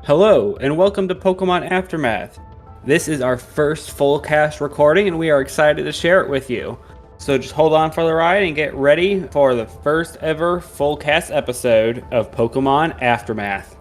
Hello, and welcome to Pokemon Aftermath. This is our first full cast recording, and we are excited to share it with you. So just hold on for the ride and get ready for the first ever full cast episode of Pokemon Aftermath.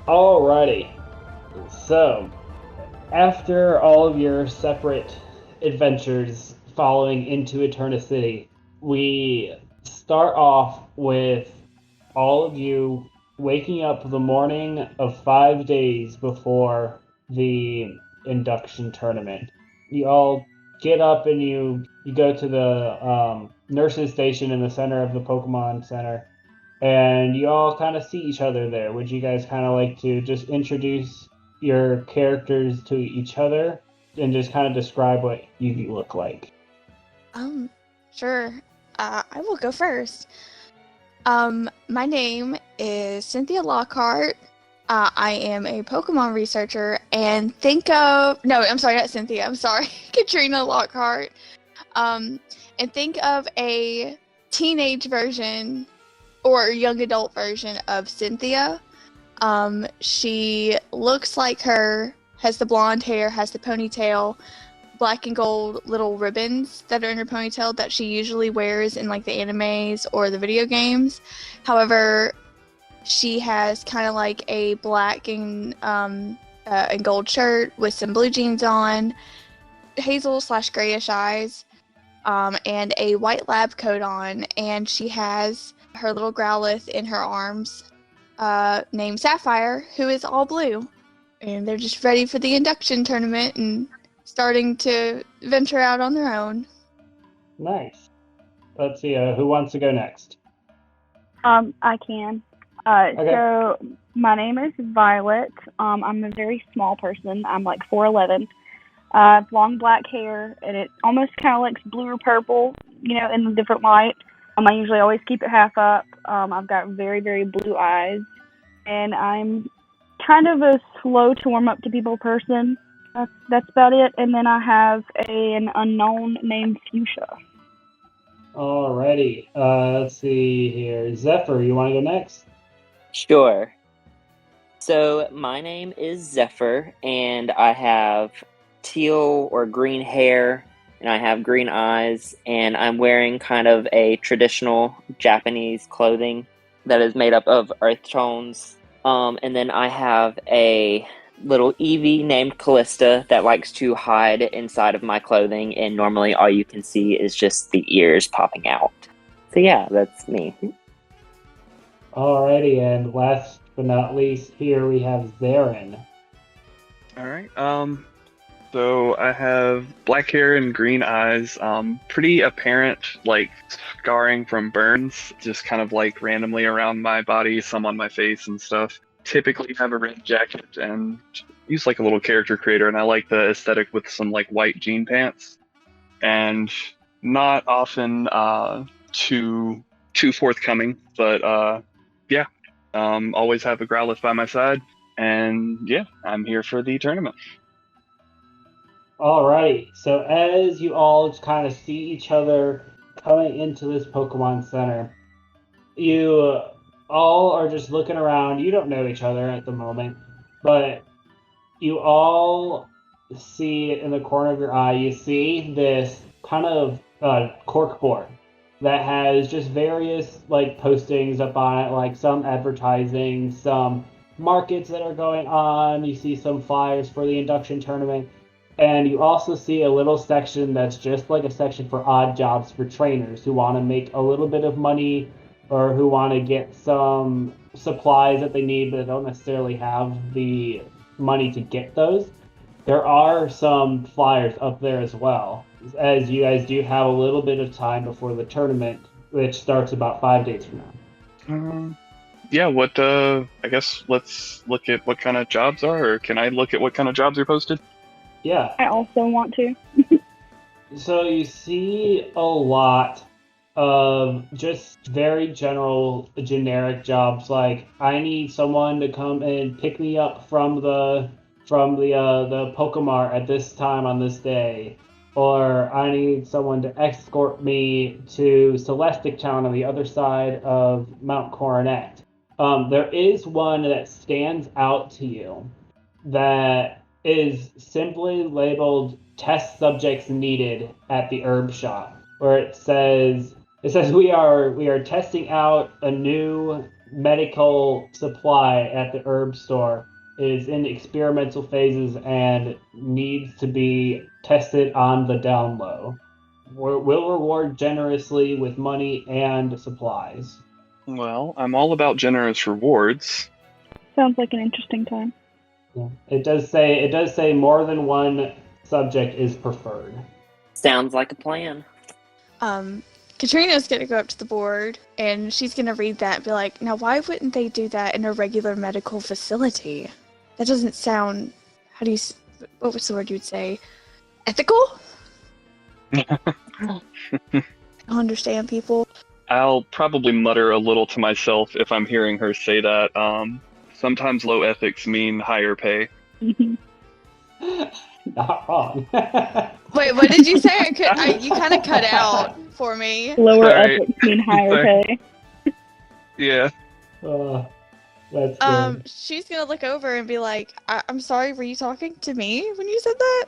Alrighty, so after all of your separate adventures following into Eternity, we start off with all of you waking up the morning of 5 days before the induction tournament. You all get up and you go to the nurses station in the center of the Pokemon Center, and you all kind of see each other there. Would you guys kind of like to just introduce your characters to each other and just kind of describe what you look like? Sure. I will go first. My name is Cynthia Lockhart. I am a Pokemon researcher, and not Cynthia, I'm sorry, Catrina Lockhart. And think of a teenage version or young adult version of Cynthia. She looks like her, has the blonde hair, has the ponytail, black and gold little ribbons that are in her ponytail that she usually wears in like the animes or the video games. However, she has kind of like a black and gold shirt with some blue jeans on, hazel/grayish eyes, and a white lab coat on, and she has her little Growlithe in her arms, named Sapphire, who is all blue. And they're just ready for the induction tournament and starting to venture out on their own. Nice. Let's see, who wants to go next? I can. Okay. So my name is Violet. I'm a very small person. I'm like 4'11". Long black hair, and it almost kind of looks blue or purple, in a different light. I usually always keep it half up. I've got very, very blue eyes, and I'm kind of a slow to warm up to people person. That's about it. And then I have an unknown named Fuchsia. Alrighty. Let's see here. Zephyr, you want to go next? Sure. So my name is Zephyr, and I have teal or green hair, and I have green eyes, and I'm wearing kind of a traditional Japanese clothing that is made up of earth tones. And then I have a little Eevee named Callista that likes to hide inside of my clothing, and normally all you can see is just the ears popping out. So yeah, that's me. Alrighty, and last but not least, here we have Zarin. Alright, so I have black hair and green eyes, pretty apparent, like, scarring from burns, just kind of, like, randomly around my body, some on my face and stuff. Typically have a red jacket and use, like, a little character creator, and I like the aesthetic with some, like, white jean pants. And not often, too forthcoming, but, yeah, always have a Growlithe by my side, and yeah, I'm here for the tournament. Alrighty, so as you all just kind of see each other coming into this Pokemon Center, you all are just looking around. You don't know each other at the moment, but you all see in the corner of your eye, you see this kind of cork board that has just various like postings up on it, like some advertising, some markets that are going on. You see some flyers for the induction tournament, and you also see a little section that's just like a section for odd jobs for trainers who want to make a little bit of money or who want to get some supplies that they need but don't necessarily have the money to get those. There are some flyers up there as well, as you guys do have a little bit of time before the tournament, which starts about 5 days from now. Yeah, I guess let's look at what kind of jobs are, or can I look at what kind of jobs are posted? Yeah. I also want to. So you see a lot of just very general, generic jobs like I need someone to come and pick me up from the Pokemon at this time on this day, or I need someone to escort me to Celestic Town on the other side of Mount Coronet. There is one that stands out to you that is simply labeled test subjects needed at the herb shop, where it says we are testing out a new medical supply at the herb store. It is in experimental phases and needs to be tested on the down low. We'll reward generously with money and supplies. Well, I'm all about generous rewards. Sounds like an interesting time. Yeah. It does say more than one subject is preferred. Sounds like a plan. Catrina's gonna go up to the board and she's gonna read that and be like, now why wouldn't they do that in a regular medical facility? That doesn't sound, what was the word you'd say? Ethical? I don't understand people. I'll probably mutter a little to myself if I'm hearing her say that. Sometimes low ethics mean higher pay. Not wrong. Wait, what did you say? You kind of cut out for me. Lower Sorry. ethics mean higher Sorry. pay. Yeah. That's good. She's gonna look over and be like, I'm sorry, were you talking to me when you said that?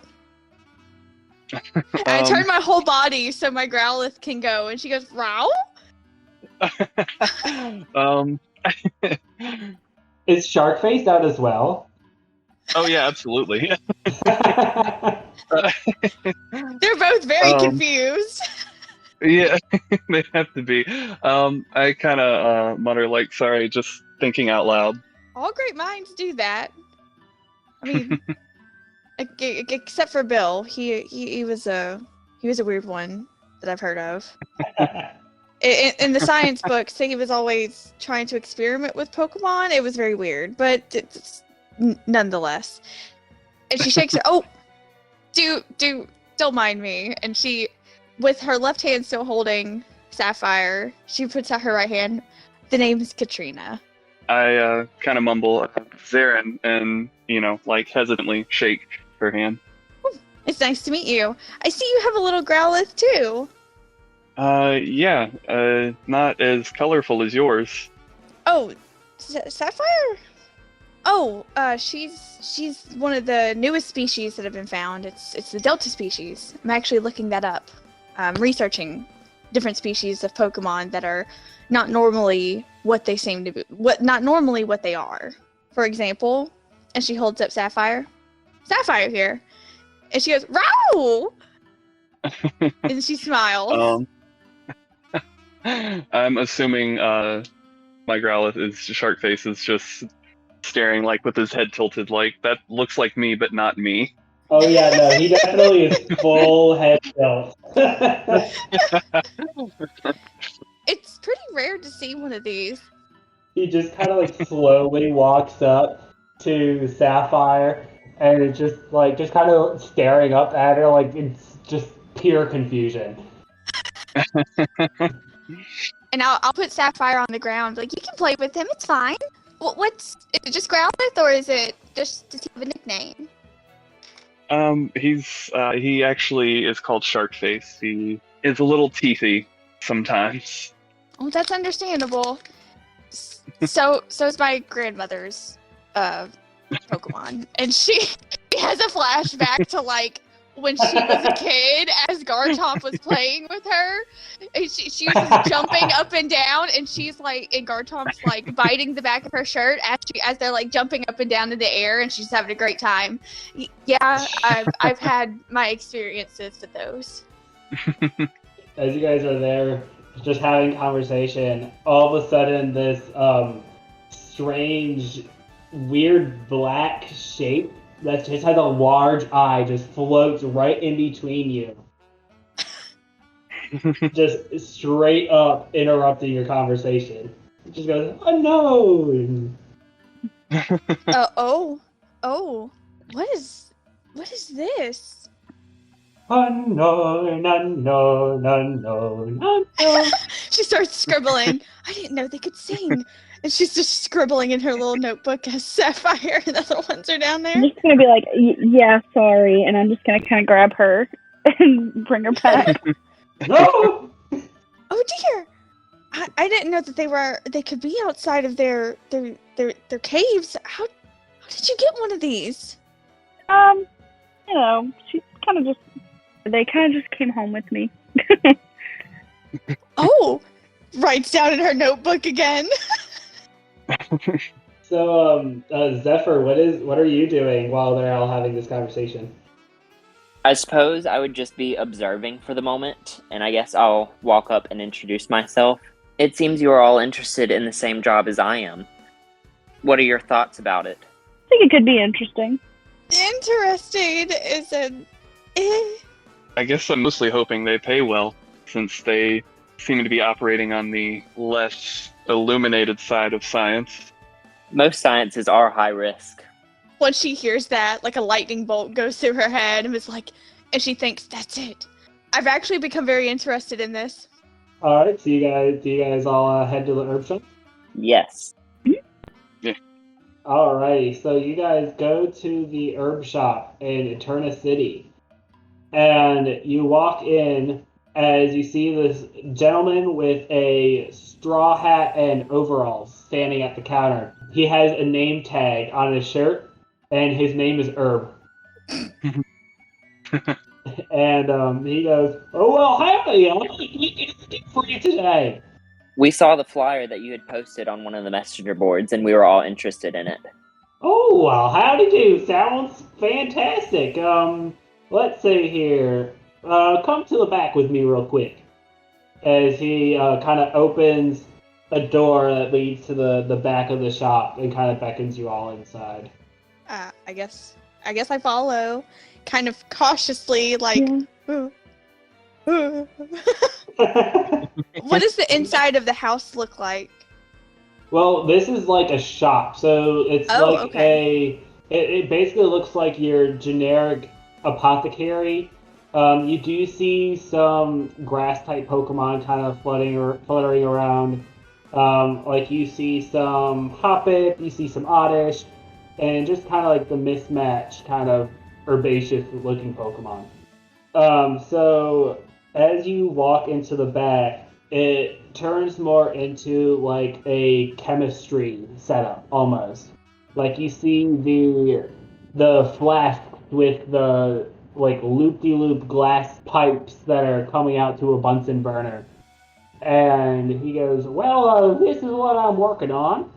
I turned my whole body so my Growlithe can go, and she goes, Row? Is Sharkface out as well? Oh yeah, absolutely. They're both very confused. Yeah, they have to be. I kind of mutter like, sorry, just thinking out loud. All great minds do that. I mean, except for Bill, he was a weird one that I've heard of. In the science books, he was always trying to experiment with Pokemon. It was very weird, but it's nonetheless. And she shakes her. Oh, don't mind me. And she, with her left hand still holding Sapphire, she puts out her right hand. The name is Catrina. I kind of mumble Zarin and, like hesitantly shake her hand. It's nice to meet you. I see you have a little Growlithe too. Yeah, not as colorful as yours. Oh, Sapphire? Oh, she's one of the newest species that have been found. It's the Delta species. I'm actually looking that up. Researching different species of Pokemon that are not normally what they seem to be, not normally what they are. For example, and she holds up Sapphire here, and she goes, Row! And she smiles. I'm assuming my Growlithe is Sharkface is just staring like with his head tilted like that looks like me but not me. Oh yeah, no, he definitely is full head tilt. It's pretty rare to see one of these. He just kind of like slowly walks up to Sapphire and it's just kind of staring up at her like it's just pure confusion. And I'll put Sapphire on the ground. Like, you can play with him. It's fine. Is it just Growlithe, or is it just does he have a nickname? He actually is called Sharkface. He is a little teethy sometimes. Oh, that's understandable. So is my grandmother's Pokemon, and she has a flashback to like when she was a kid as Garchomp was playing with her. And she was jumping up and down, and she's like, and Garchomp's like biting the back of her shirt as they're like jumping up and down in the air, and she's having a great time. Yeah, I've had my experiences with those. As you guys are there, just having conversation, all of a sudden this strange, weird black shape that just has a large eye just floats right in between you. Just straight up interrupting your conversation. It just goes, unknown! Oh, what is this? Unknown, unknown, unknown, unknown. She starts scribbling. I didn't know they could sing. And she's just scribbling in her little notebook as Sapphire and the other ones are down there. I'm just gonna be like, yeah, sorry, and I'm just gonna kind of grab her and bring her back. No! Oh dear! I didn't know that they could be outside of their caves. How did you get one of these? You know, they kind of just came home with me. Oh, writes down in her notebook again. So, Zephyr, what are you doing while they're all having this conversation? I suppose I would just be observing for the moment, and I guess I'll walk up and introduce myself. It seems you are all interested in the same job as I am. What are your thoughts about it? I think it could be interesting. Interesting is an I guess I'm mostly hoping they pay well, since they seem to be operating on the less illuminated side of science. Most sciences are high risk. Once she hears that, like a lightning bolt goes through her head and she thinks, that's it. I've actually become very interested in this. All right, so do you guys all head to the herb shop? Yes. Alrighty, so you guys go to the herb shop in Eterna City, and you walk in as you see this gentleman with a straw hat and overalls standing at the counter. He has a name tag on his shirt, and his name is Herb. And he goes, "Oh well, howdy, what can I do for you today?" We saw the flyer that you had posted on one of the messenger boards, and we were all interested in it. Oh, well, howdy do. Sounds fantastic. Let's see here. Come to the back with me real quick. As he kind of opens a door that leads to the back of the shop and kind of beckons you all inside. I guess I follow, kind of cautiously, like, ooh, ooh. What does the inside of the house look like? Well, this is like a shop, so it's it basically looks like your generic apothecary. You do see some grass-type Pokemon kind of fluttering around. Like you see some Hoppip, you see some Oddish, and just kind of like the mismatched kind of herbaceous-looking Pokemon. So as you walk into the back, it turns more into like a chemistry setup almost. Like you see the flask with the like loop-de-loop glass pipes that are coming out to a Bunsen burner. And he goes, "Well, this is what I'm working on.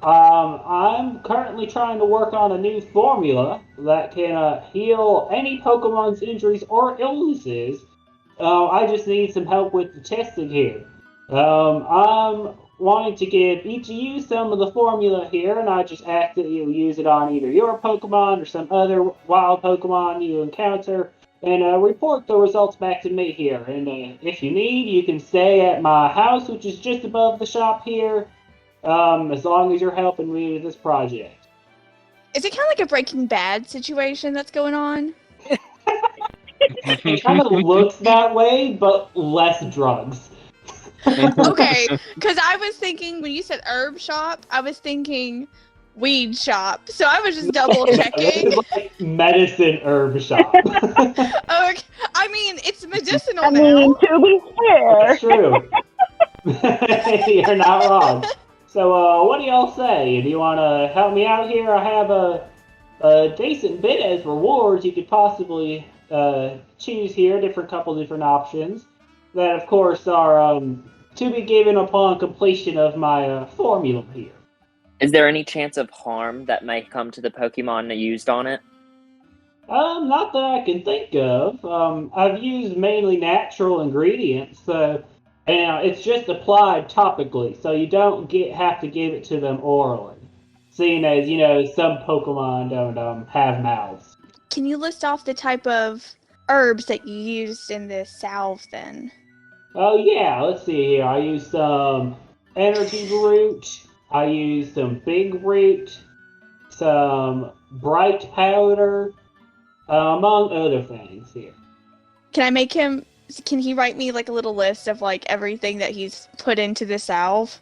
I'm currently trying to work on a new formula that can heal any Pokemon's injuries or illnesses. I just need some help with the testing here. I'm wanting to give each of you some of the formula here, and I just ask that you use it on either your Pokemon or some other wild Pokemon you encounter, and report the results back to me here. And if you need, you can stay at my house, which is just above the shop here, as long as you're helping me with this project." Is it kind of like a Breaking Bad situation that's going on? It kind of looks that way, but less drugs. Okay, because I was thinking, when you said herb shop, I was thinking weed shop. So I was just double checking. This is like medicine herb shop. Okay. I mean, it's medicinal I now. mean, to be fair. That's true. You're not wrong. So, what do y'all say? Do you want to help me out here? I have a decent bit as rewards you could possibly choose here, couple different options that, of course, are to be given upon completion of my formula here. Is there any chance of harm that may come to the Pokemon used on it? Not that I can think of. I've used mainly natural ingredients, so and it's just applied topically, so you don't have to give it to them orally. Seeing as some Pokemon don't have mouths. Can you list off the type of herbs that you used in this salve then? Oh yeah, let's see here. I used some energy root. I used some big root, some bright powder, among other things here. Can I make him? Can he write me like a little list of like everything that he's put into the salve?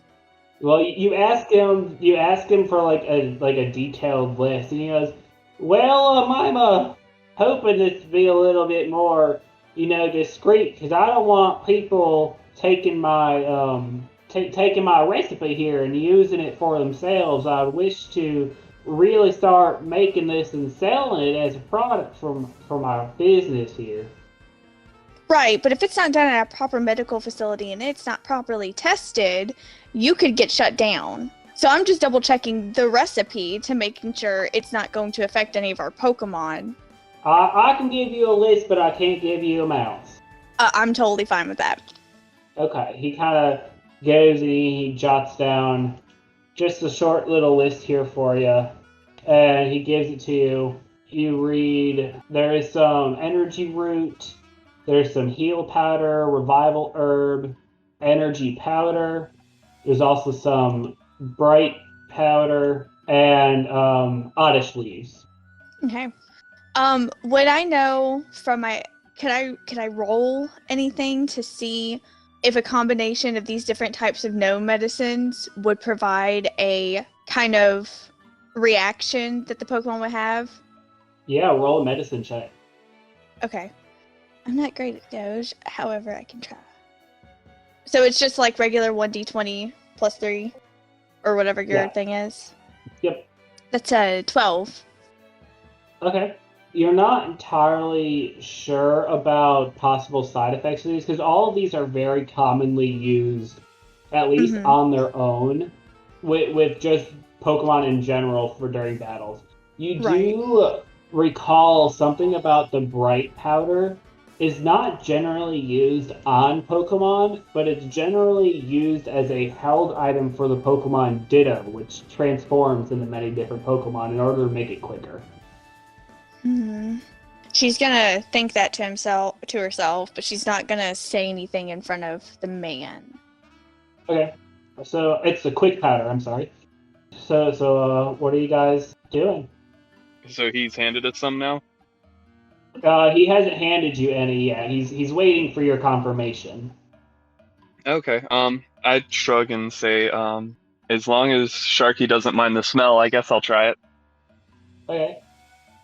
Well, you ask him. You ask him for like a detailed list, and he goes, "Well, I'm hoping this to be a little bit more, discreet, because I don't want people taking my taking my recipe here and using it for themselves. I wish to really start making this and selling it as a product for my business here." Right, but if it's not done at a proper medical facility and it's not properly tested, you could get shut down. So I'm just double checking the recipe to making sure it's not going to affect any of our Pokemon. I can give you a list, but I can't give you amounts. I'm totally fine with that. Okay, he kind of goes and he jots down just a short little list here for you, and he gives it to you. You read, there is some energy root, there's some heal powder, revival herb, energy powder. There's also some bright powder and oddish leaves. Okay. Would I know from my could I roll anything to see if a combination of these different types of gnome medicines would provide a kind of reaction that the Pokemon would have? Yeah, roll a medicine check. Okay. I'm not great at those, however I can try. So it's just like regular 1d20 plus 3 or whatever your thing is? Yep. That's a 12. Okay. You're not entirely sure about possible side effects of these because all of these are very commonly used, at least on their own, with just Pokemon in general for during battles. You do recall something about the bright powder is not generally used on Pokemon, but it's generally used as a held item for the Pokemon Ditto, which transforms into many different Pokemon in order to make it quicker. She's gonna think that to herself, but she's not gonna say anything in front of the man. Okay, so it's a quick powder. I'm sorry. So what are you guys doing? So he's handed us some now? He hasn't handed you any yet. He's waiting for your confirmation. Okay. I'd shrug and say, as long as Sharky doesn't mind the smell, I guess I'll try it. Okay.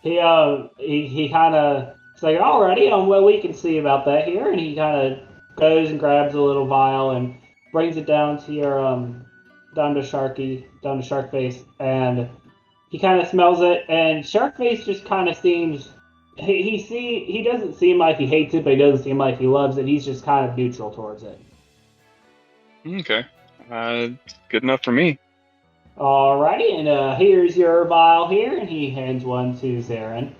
He kind of it's like, alrighty, well, we can see about that here, and he kind of goes and grabs a little vial and brings it down to your down to Sharkface, and he kind of smells it, and Sharkface just kind of seems he doesn't seem like he hates it, but he doesn't seem like he loves it. He's just kind of neutral towards it. Okay. Good enough for me. Alrighty, and here's your vial here, and he hands one to Zarin.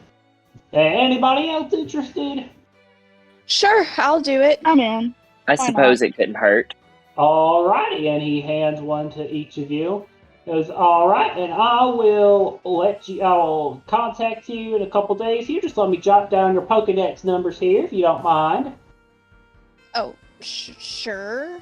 Anybody else interested? Sure, I'll do it. I'm in. I Why suppose not? it couldn't hurt. Alrighty, and he hands one to each of you. Goes, alright, and I'll contact you in a couple days here. Just let me jot down your Pokedex numbers here, if you don't mind. Oh, sure.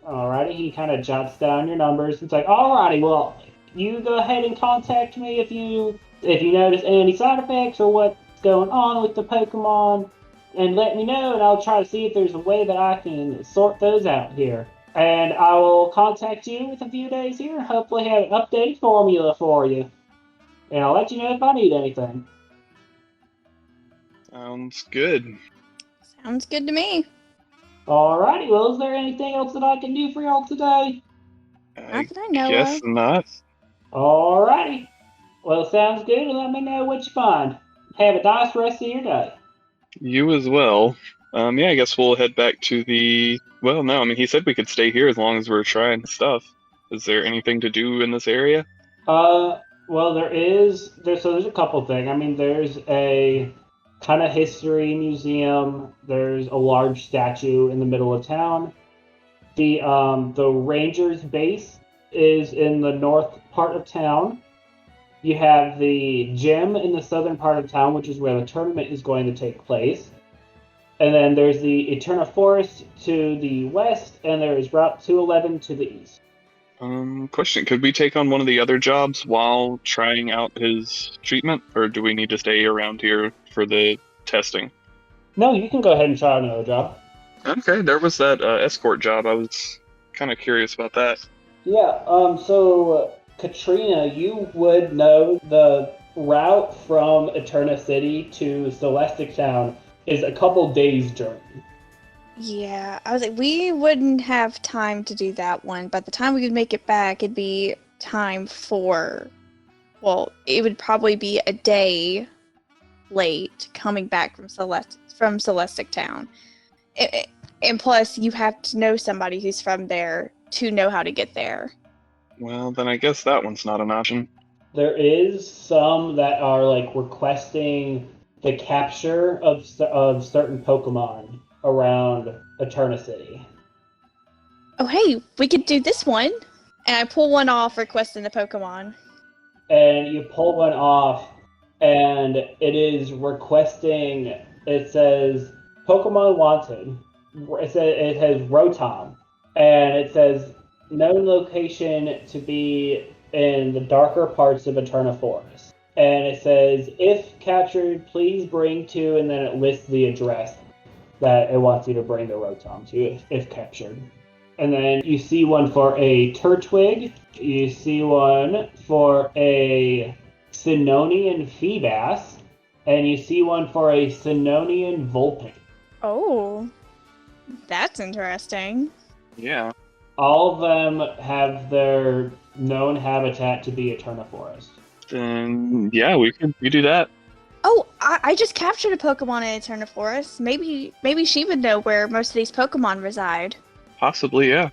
Alrighty, he kind of jots down your numbers. It's like, alrighty, well, you go ahead and contact me if you notice any side effects or what's going on with the Pokemon, and let me know, and I'll try to see if there's a way that I can sort those out here. And I will contact you with a few days here, and hopefully have an updated formula for you. And I'll let you know if I need anything. Sounds good. Sounds good to me. Alrighty, well, is there anything else that I can do for y'all today? Not that I know Guess of. not. Alrighty. Well, sounds good, and let me know what you find. Have a nice rest of your day. You as well. Yeah, I guess we'll head back to the... Well, no, I mean, he said we could stay here as long as we're trying stuff. Is there anything to do in this area? Well, there's a couple things. I mean, there's a kind of history museum. There's a large statue in the middle of town. The Rangers base is in the north part of town. You have the gym in the southern part of town, which is where the tournament is going to take place. And then there's the Eterna Forest to the west, and there is Route 211 to the east. Question, could we take on one of the other jobs while trying out his treatment, or do we need to stay around here for the testing? No, you can go ahead and try another job. Okay, there was that escort job. I was kind of curious about that. Yeah, so Katrina, you would know the route from Eterna City to Celestic Town is a couple days' journey. Yeah, I was like, we wouldn't have time to do that one. By the time we could make it back, it'd be time for, well, it would probably be a day late coming back from Celestic Town. And plus, you have to know somebody who's from there to know how to get there. Well, then I guess that one's not an option. There is some that are like requesting the capture of certain Pokemon around Eterna City. Oh, hey, we could do this one. And I pull one off requesting the Pokemon. And you pull one off, and it is requesting. It says Pokemon wanted. It has Rotom, and it says known location to be in the darker parts of Eterna Forest. And it says if captured, please bring to, and then it lists the address that it wants you to bring the Rotom to if captured. And then you see one for a Turtwig. You see one for a Sinonian Feebas. And you see one for a Sinonian Vulpix. Oh, that's interesting. Yeah. All of them have their known habitat to be Eterna Forest. Then yeah, we do that. Oh, I just captured a Pokemon in Eterna Forest. Maybe she would know where most of these Pokemon reside. Possibly, yeah.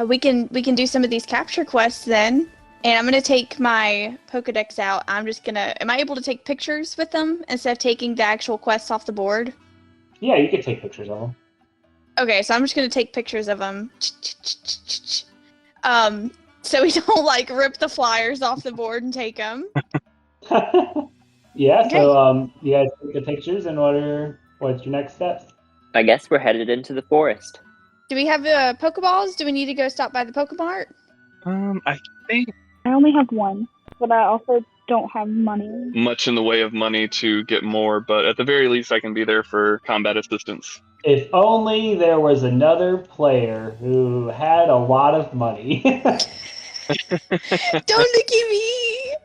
We can do some of these capture quests then. And I'm gonna take my Pokedex out. Am I able to take pictures with them instead of taking the actual quests off the board? Yeah, you can take pictures of them. Okay, so I'm just gonna take pictures of them. So we don't like rip the flyers off the board and take them. Yeah, Okay. so you guys take the pictures, and what's your next steps? I guess we're headed into the forest. Do we have Pokeballs? Do we need to go stop by the Pokemart? I think I only have one, but I also don't have money. much in the way of money to get more, but at the very least, I can be there for combat assistance. If only there was another player who had a lot of money. Don't look at me!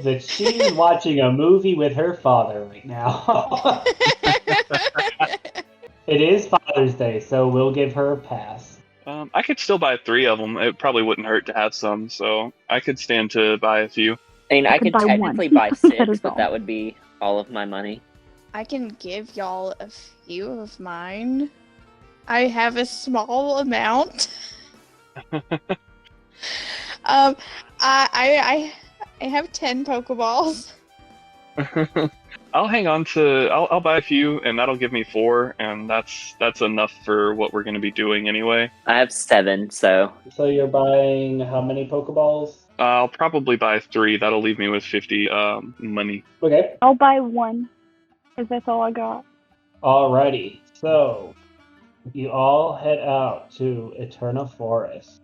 That she's watching a movie with her father right now. It is Father's Day, so we'll give her a pass. I could still buy 3 of them. It probably wouldn't hurt to have some, so I could stand to buy a few. I mean, I could buy technically one. buy That 6, is but all. that would be all of my money. I can give y'all a few of mine. I have a small amount. I have 10 Pokeballs. I'll hang on to. I'll buy a few, and that'll give me 4, and that's enough for what we're going to be doing anyway. I have 7, so So you're buying how many Pokeballs? I'll probably buy 3. That'll leave me with 50 money. Okay. I'll buy one, because that's all I got. Alrighty. So you all head out to Eterna Forest.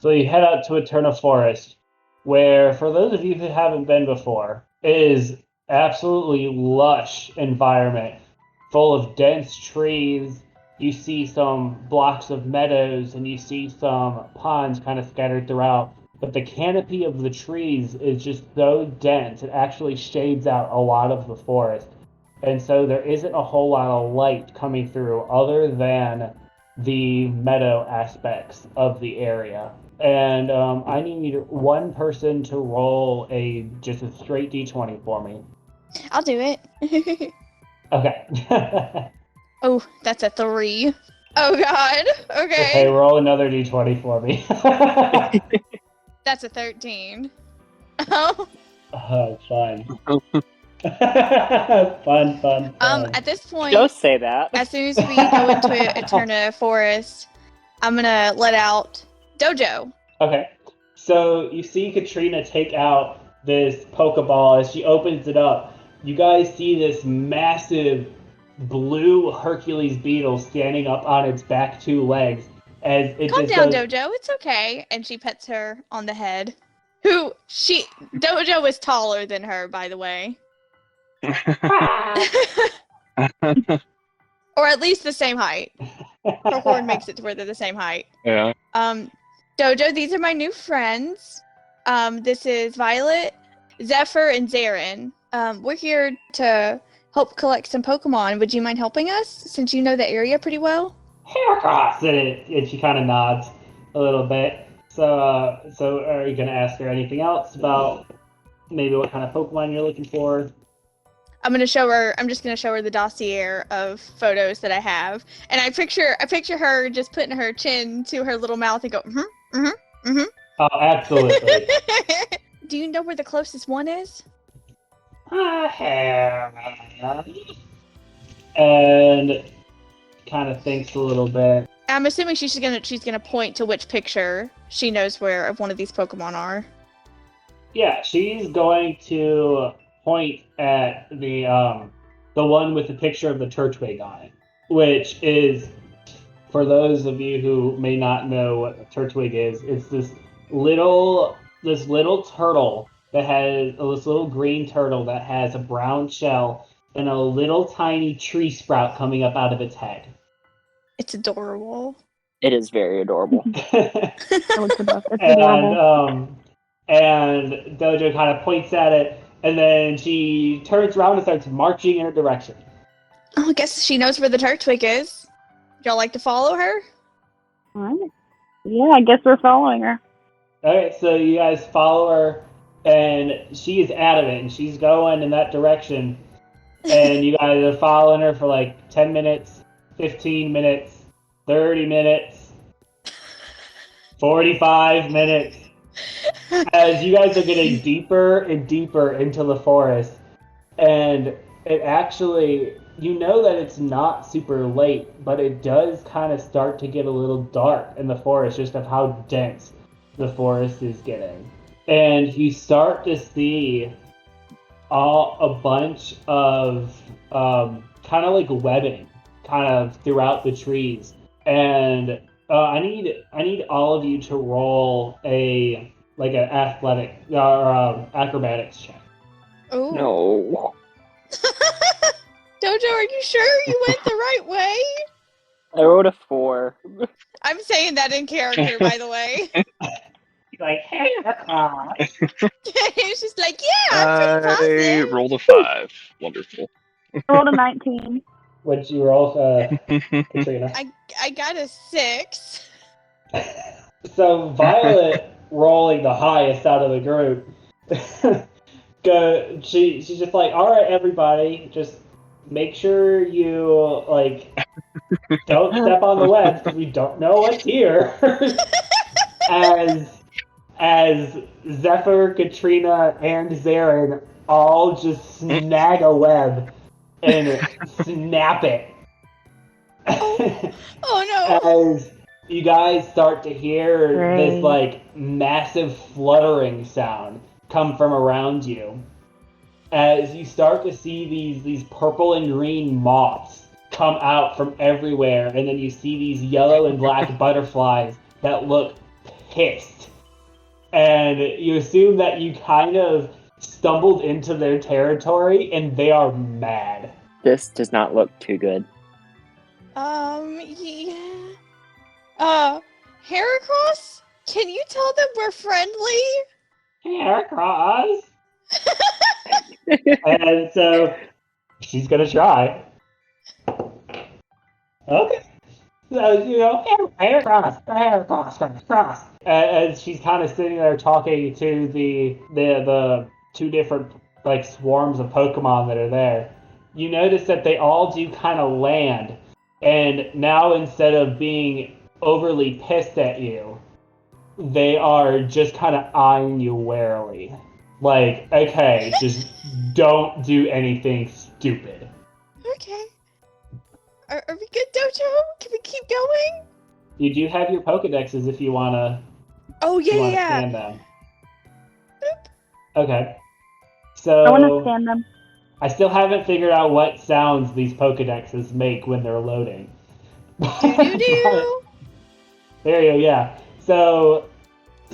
So you head out to Eterna Forest, where, for those of you who haven't been before, is absolutely lush environment full of dense trees. You see some blocks of meadows, and you see some ponds kind of scattered throughout. But the canopy of the trees is just so dense, it actually shades out a lot of the forest. And so there isn't a whole lot of light coming through other than the meadow aspects of the area. And I need one person to roll just a straight d20 for me. I'll do it. Okay. Oh, that's a 3. Oh god. Okay, Okay. roll another d20 for me. That's a 13. Oh. Fun. Fun. At this point, don't say that. as soon as we go into Eterna Forest, I'm gonna let out Dojo. Okay. So you see Katrina take out this Pokeball. As she opens it up, you guys see this massive blue Hercules beetle standing up on its back 2 legs. As it Calm just down, goes, Dojo. It's okay. And she pets her on the head. Dojo is taller than her, by the way. Or at least the same height. Her horn makes it to where they're the same height. Yeah. Dojo, these are my new friends. This is Violet, Zephyr, and Zarin. We're here to help collect some Pokemon. Would you mind helping us, since you know the area pretty well? Haircross, and she kind of nods a little bit. So are you gonna ask her anything else about maybe what kind of Pokemon you're looking for? I'm just gonna show her the dossier of photos that I have, and I picture her just putting her chin to her little mouth and go, Oh, absolutely. Do you know where the closest one is? And kind of thinks a little bit. I'm assuming she's gonna point to which picture she knows where of one of these Pokemon are. Yeah, she's going to point at the one with the picture of the Turtwig on it, which is, for those of you who may not know what a Turtwig is, it's this little turtle that has this little green turtle that has a brown shell and a little tiny tree sprout coming up out of its head. It's adorable. It is very adorable. It's adorable. And Dojo kind of points at it, and then she turns around and starts marching in a direction. Oh, I guess she knows where the Turtwig is. Y'all like to follow her? Alright. Yeah, I guess we're following her. Okay, so you guys follow her, and she is adamant, and she's going in that direction. And you guys are following her for like 10 minutes, 15 minutes, 30 minutes, 45 minutes. As you guys are getting deeper and deeper into the forest, and it actually, you know that it's not super late, but it does kind of start to get a little dark in the forest, just of how dense the forest is getting. And you start to see a bunch of kind of like webbing kind of throughout the trees. And I need all of you to roll an athletic or acrobatics check. Oh. No. Dojo, are you sure you went the right way? I rolled a 4. I'm saying that in character, by the way. Like, hey, It's just like, yeah, I'm pretty I positive. rolled a 5. Wonderful. I rolled a 19. What'd you roll, Catrina? I got a 6. So Violet, rolling the highest out of the group, she's just like, all right, everybody, just make sure you don't step on the webs because we don't know what's here. as Zephyr, Catrina, and Zarin all just snag a web and snap it. Oh no! As you guys start to hear this massive fluttering sound come from around you, as you start to see these purple and green moths come out from everywhere, and then you see these yellow and black butterflies that look pissed. And you assume that you kind of stumbled into their territory, and they are mad. This does not look too good. Yeah. Heracross? Can you tell them we're friendly? Heracross? And so, she's gonna try. Okay. So, Heracross. As she's kind of sitting there talking to the two different swarms of Pokemon that are there, you notice that they all do kind of land, and now instead of being overly pissed at you, they are just kind of eyeing you warily. Like, okay, just don't do anything stupid. Okay. Are we good, Dojo? Can we keep going? You do have your Pokedexes if you wanna. Oh yeah. Scan them. Boop. Okay. So I want to scan them. I still haven't figured out what sounds these Pokedexes make when they're loading. Do. There you go. Yeah. So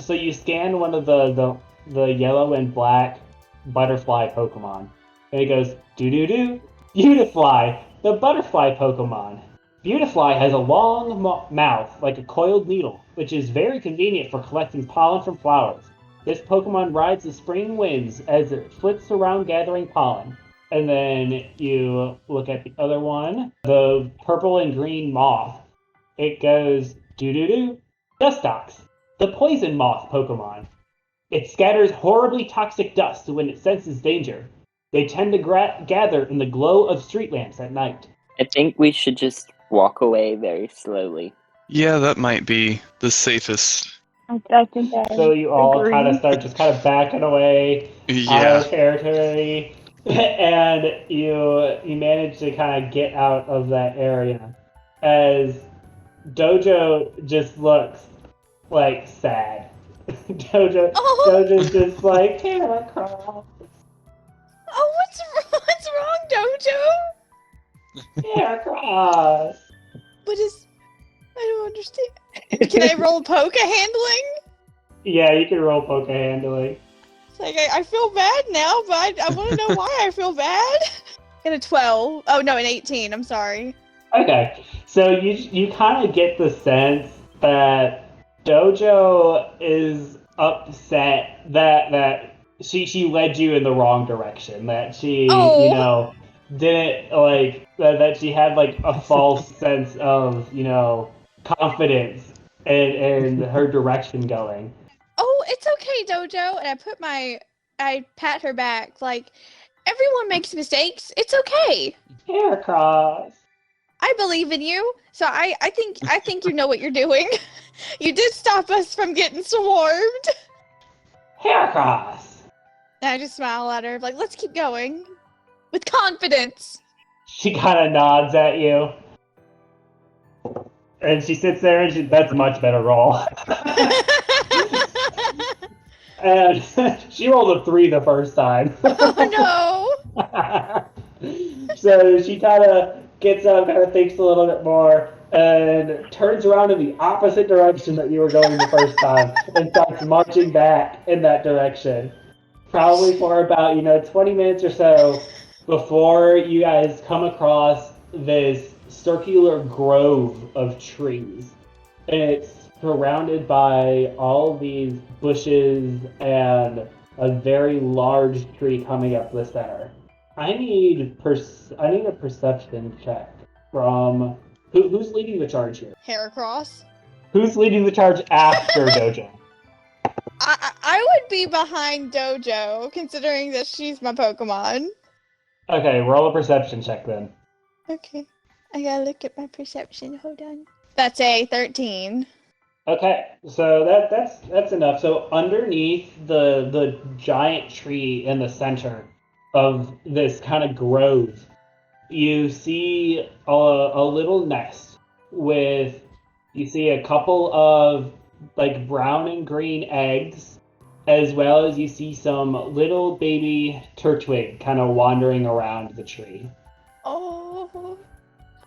you scan one of the yellow and black butterfly Pokemon, And it goes, doo-doo-doo. Beautifly, the butterfly Pokemon. Beautifly has a long mouth like a coiled needle, which is very convenient for collecting pollen from flowers. This Pokemon rides the spring winds as it flits around gathering pollen. And then you look at the other one, the purple and green moth. It goes, doo-doo-doo. Dustox, the poison moth Pokemon. It scatters horribly toxic dust when it senses danger. They tend to gather in the glow of street lamps at night. I think we should just walk away very slowly. Yeah, that might be the safest. I think I So you all agree. kind of start just kind of backing away out of territory, and you manage to kind of get out of that area as Dojo just looks like sad. Dojo's just like Heracross. Oh, what's wrong, Dojo? Heracross. What is? I don't understand. Can I roll Poke handling? Yeah, you can roll Poke handling. It's like I feel bad now, but I want to know why I feel bad. Get a 12. Oh no, an 18. I'm sorry. Okay, so you kind of get the sense that Dojo is upset that she led you in the wrong direction. That she didn't like that she had like a false sense of confidence and her direction going. Oh, it's okay, Dojo. And I pat her back. Like, everyone makes mistakes. It's okay. Heracross. I believe in you. So I think you know what you're doing. You did stop us from getting swarmed. Heracross. And I just smile at her, like, let's keep going. With confidence. She kind of nods at you. And she sits there and that's a much better roll. And she rolled a 3 the first time. Oh no! So she kind of gets up, kind of thinks a little bit more, and turns around in the opposite direction that you were going the first time, and starts marching back in that direction. Probably for about 20 minutes or so before you guys come across this circular grove of trees. And it's surrounded by all these bushes and a very large tree coming up the center. I need a perception check from who's leading the charge here? Heracross. Who's leading the charge after Dojo? I would be behind Dojo, considering that she's my Pokemon. Okay, roll a perception check then. Okay. I gotta look at my perception. Hold on. That's a 13. Okay, so that's enough. So underneath the giant tree in the center of this kind of grove, you see a little nest with a couple of like brown and green eggs, as well as you see some little baby Turtwig kind of wandering around the tree. Oh,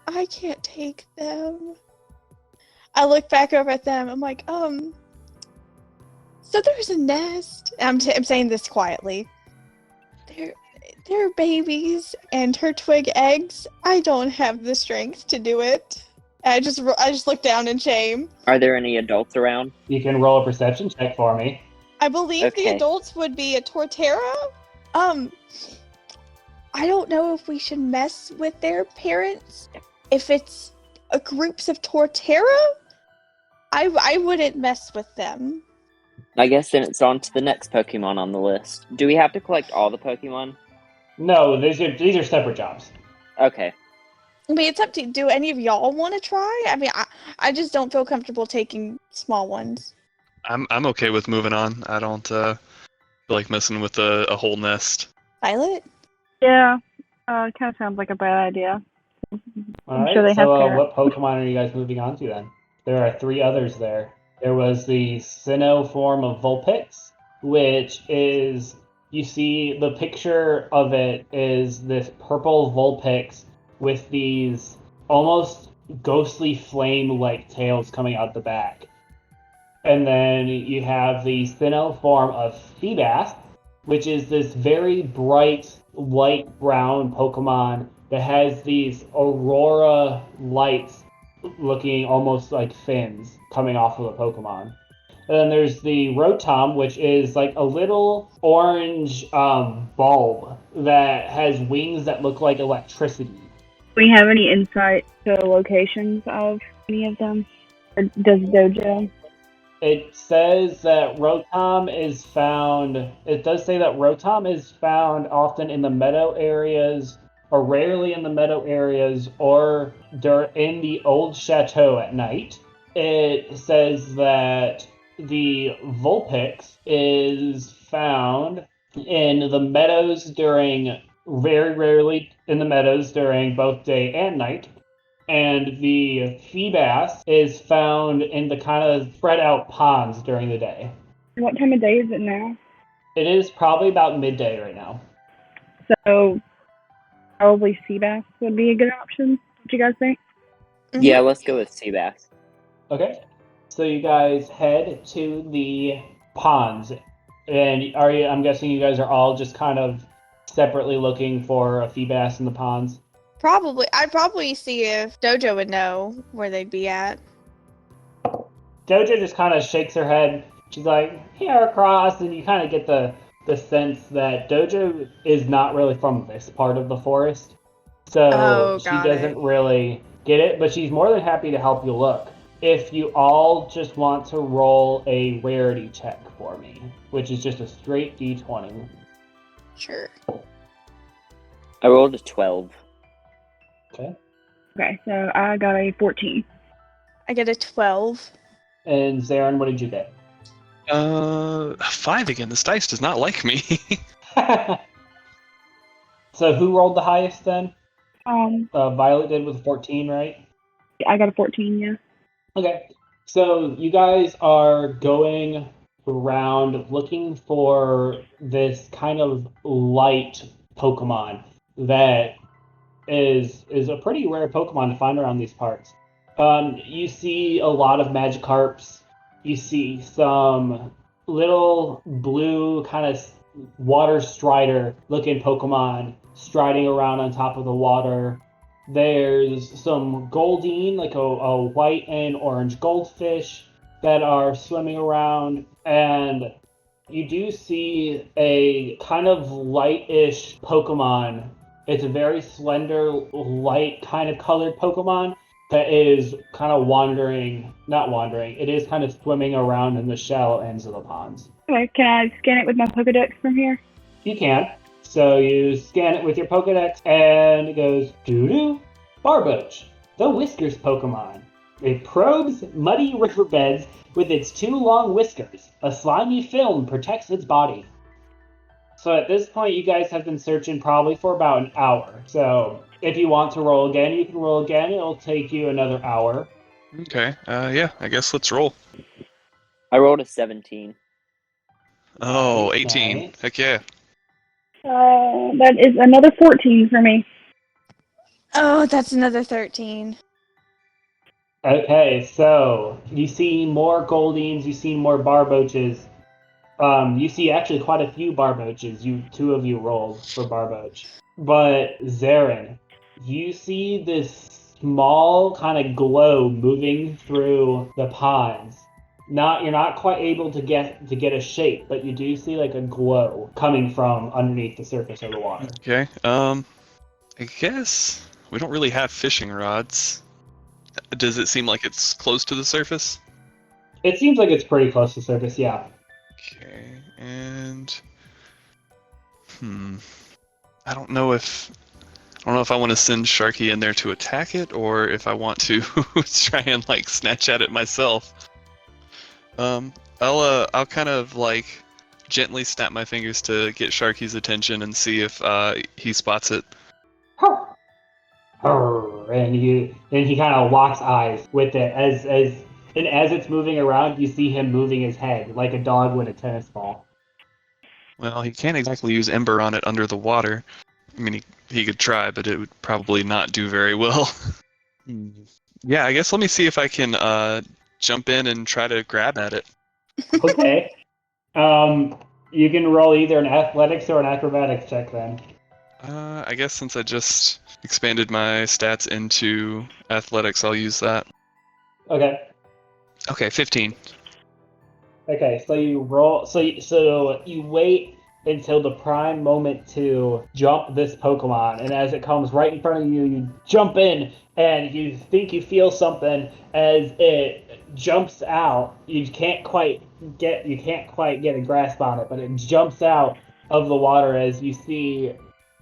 I can't take them. I look back over at them. I'm like, so there's a nest. I'm saying this quietly. They're babies and Turtwig eggs. I don't have the strength to do it. I just look down in shame. Are there any adults around? You can roll a perception check for me. I believe the adults would be a Torterra. I don't know if we should mess with their parents. If it's groups of Torterra, I wouldn't mess with them. I guess then it's on to the next Pokemon on the list. Do we have to collect all the Pokemon? No, these are separate jobs. Okay. I mean, it's up to you. Do any of y'all want to try? I mean, I just don't feel comfortable taking small ones. I'm okay with moving on. I don't feel like messing with a whole nest. Violet? Yeah, it kind of sounds like a bad idea. Alright, sure they have what Pokemon are you guys moving on to then? There are 3 others there. There was the Sinnoh form of Vulpix, which is, you see, the picture of it is this purple Vulpix with these almost ghostly flame-like tails coming out the back. And then you have the Sinnoh form of Feebas, which is this very bright light brown Pokemon that has these aurora lights looking almost like fins coming off of the Pokemon. And then there's the Rotom, which is like a little orange bulb that has wings that look like electricity. Do we have any insight to locations of any of them? Or does Dojo? It says that Rotom is found. It does say that Rotom is found often in the meadow areas, or rarely in the meadow areas, or in the old chateau at night. It says that the Vulpix is found in the meadows very rarely in the meadows during both day and night. And the Feebas is found in the kind of spread out ponds during the day. What time of day is it now? It is probably about midday right now. So probably Seabass would be a good option. What do you guys think? Mm-hmm. Yeah, let's go with Seabass. Okay. So you guys head to the ponds. And I'm guessing you guys are all just kind of separately looking for a Feebas in the ponds? Probably. I'd probably see if Dojo would know where they'd be at. Dojo just kind of shakes her head. She's like, here across, and you kind of get the sense that Dojo is not really from this part of the forest. So she doesn't really get it, but she's more than happy to help you look. If you all just want to roll a rarity check for me, which is just a straight D20. Sure. I rolled a 12. Okay, so I got a 14. I get a 12. And Zarin, what did you get? 5 again. This dice does not like me. So who rolled the highest then? Violet did with 14, right? I got a 14, yeah. Okay. So you guys are going around looking for this kind of light Pokemon that is a pretty rare Pokemon to find around these parts. You see a lot of Magikarps. You see some little blue kind of water strider looking Pokemon striding around on top of the water. There's some Goldeen, like a white and orange goldfish that are swimming around. And you do see a kind of light-ish Pokemon. It's a very slender, light kind of colored Pokemon that is kind of it is kind of swimming around in the shallow ends of the ponds. Okay, can I scan it with my Pokedex from here? You can. So you scan it with your Pokedex and it goes, doo-doo, Barboach, the Whiskers Pokemon. It probes muddy riverbeds with its 2 long whiskers. A slimy film protects its body. So at this point, you guys have been searching probably for about an hour. So if you want to roll again, you can roll again. It'll take you another hour. Okay. Yeah, I guess let's roll. I rolled a 17. Oh, Nice. 18. Heck yeah. That is another 14 for me. Oh, that's another 13. Okay, so you see more Goldeens, you see more Barboaches. You see actually quite a few Barboaches. Two of you rolled for Barboach. But Zarin, you see this small kind of glow moving through the ponds. You're not quite able to get a shape, but you do see like a glow coming from underneath the surface of the water. Okay. I guess we don't really have fishing rods. Does it seem like it's close to the surface? It seems like it's pretty close to the surface, yeah. Okay, and I don't know if I want to send Sharky in there to attack it, or if I want to try and like snatch at it myself. I'll kind of like gently snap my fingers to get Sharky's attention and see if he spots it. And he kind of locks eyes with it as it's moving around. You see him moving his head like a dog with a tennis ball. Well, he can't exactly use Ember on it under the water. I mean, he could try, but it would probably not do very well. Yeah, I guess let me see if I can jump in and try to grab at it. Okay. You can roll either an athletics or an acrobatics check then. I guess since I just expanded my stats into athletics, I'll use that. Okay. Okay, 15. Okay, so you roll. So you wait until the prime moment to jump this Pokemon, and as it comes right in front of you, you jump in, and you think you feel something as it jumps out. You can't quite get a grasp on it, but it jumps out of the water as you see,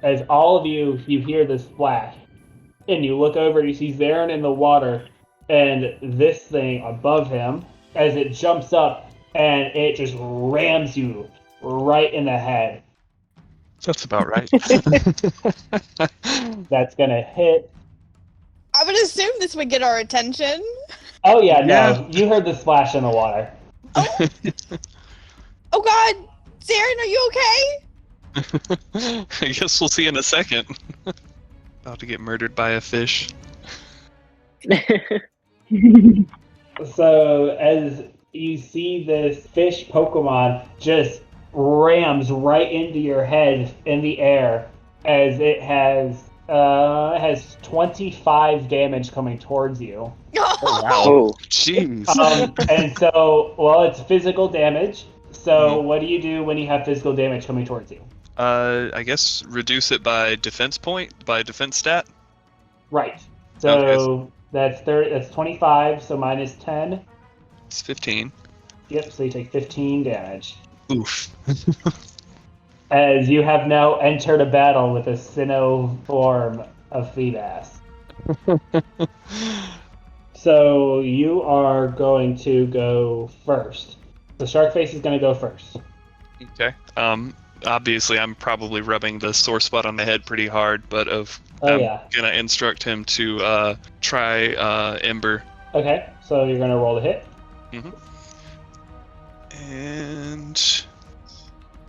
as all of you hear this splash, and you look over and you see Zarin in the water, and this thing above him as it jumps up. And it just rams you right in the head. That's about right. That's gonna hit. I would assume this would get our attention. Oh yeah, no. Yeah. You heard the splash in the water. Oh, oh God, Zarin, are you okay? I guess we'll see in a second. About to get murdered by a fish. So as you see this fish Pokemon just rams right into your head in the air as it has 25 damage coming towards you. Oh, Jeez. And so, well, it's physical damage. So what do you do when you have physical damage coming towards you? I guess reduce it by defense stat. Right. So that's 30. That's 25. So minus 10. It's 15. Yep. So you take 15 damage. Oof. As you have now entered a battle with a Sinnoh form of Feebas. So you are going to go first. The Sharkface is going to go first. Okay. Obviously, I'm probably rubbing the sore spot on the head pretty hard, but I'm gonna instruct him to try Ember. Okay. So you're going to roll the hit. Mm-hmm. And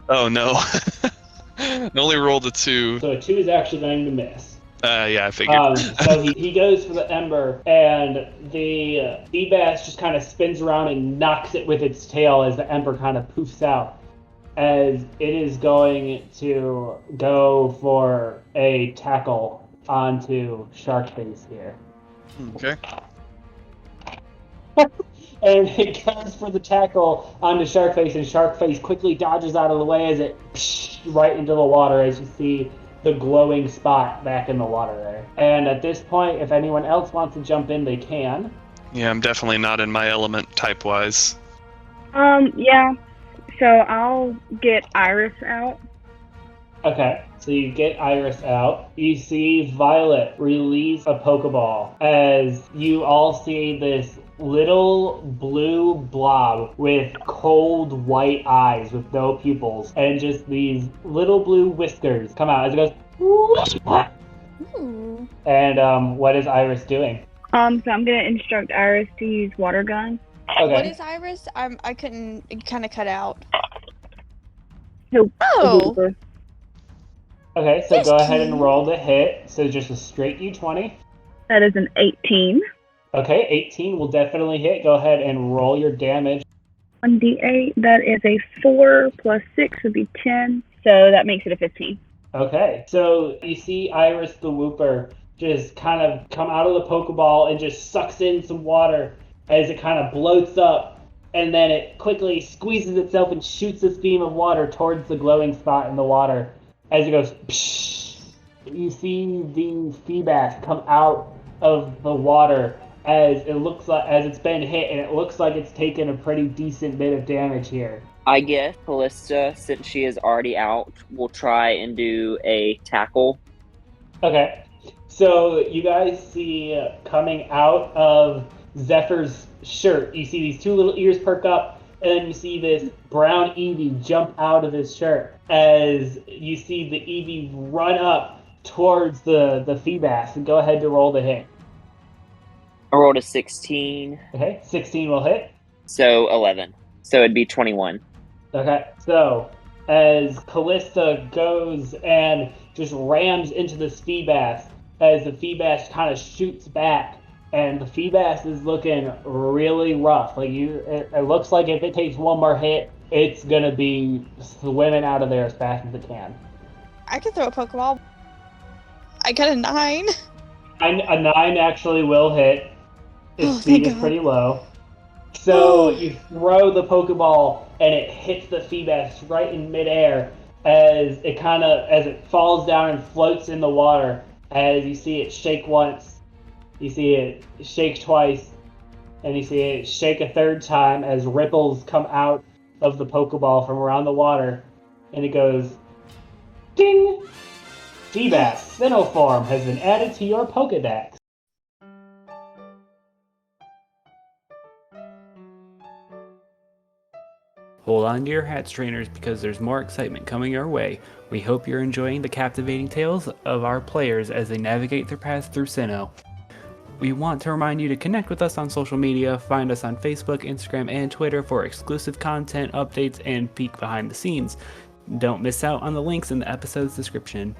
oh no, I only rolled a 2. So a 2 is actually going to miss. Yeah, I figured. So he goes for the Ember, and the Feebas just kind of spins around and knocks it with its tail as the Ember kind of poofs out. As it is going to go for a tackle onto Sharkface here. Okay. And it goes for the tackle onto Sharkface, and Sharkface quickly dodges out of the way as it right into the water as you see the glowing spot back in the water there. And at this point, if anyone else wants to jump in, they can. Yeah, I'm definitely not in my element type-wise. Yeah. So I'll get Iris out. Okay, so you get Iris out. You see Violet release a Pokeball as you all see this little blue blob with cold white eyes with no pupils and just these little blue whiskers come out as it goes. Ooh. And what is Iris doing? So I'm gonna instruct Iris to use water gun. Okay. What is Iris? I couldn't. It kind of cut out. He'll- Oh. Okay, so Yes, go ahead and King. roll the hit. So just a straight D20. That is an 18. Okay, 18 will definitely hit. Go ahead and roll your damage. 1d8. That is a 4 plus 6 would be 10. So that makes it a 15. Okay, so you see Iris the Wooper just kind of come out of the Pokeball and just sucks in some water as it kind of bloats up, and then it quickly squeezes itself and shoots this beam of water towards the glowing spot in the water. As it goes, psh, you see the Feebas come out of the water as it looks like as it's been hit, and it looks like it's taken a pretty decent bit of damage here. I guess Callista, since she is already out, will try and do a tackle. Okay, so you guys see coming out of Zephyr's shirt, you see these two little ears perk up, and then you see this brown Eevee jump out of his shirt as you see the Eevee run up towards the Feebas. And go ahead to roll the hit. I rolled a 16, Okay, 16 will hit. so 11. So it'd be 21. Okay, so as Callista goes and just rams into this Feebas, as the Feebas kind of shoots back, and the Feebas is looking really rough. Like it looks like if it takes one more hit, it's gonna be swimming out of there as fast as it can. I can throw a Pokeball. I got a 9. A 9 actually will hit. Its Oh, speed thank is God. pretty low. So you throw the Pokeball and it hits the Feebas right in midair as it falls down and floats in the water. As you see it shake once, you see it shake twice, and you see it shake a third time as ripples come out of the Pokeball from around the water, and it goes, ding! Feebas Sinnoh form has been added to your Pokedex. Hold on to your hats, trainers, because there's more excitement coming your way. We hope you're enjoying the captivating tales of our players as they navigate their paths through Sinnoh. We want to remind you to connect with us on social media. Find us on Facebook, Instagram, and Twitter for exclusive content, updates, and peek behind the scenes. Don't miss out on the links in the episode's description.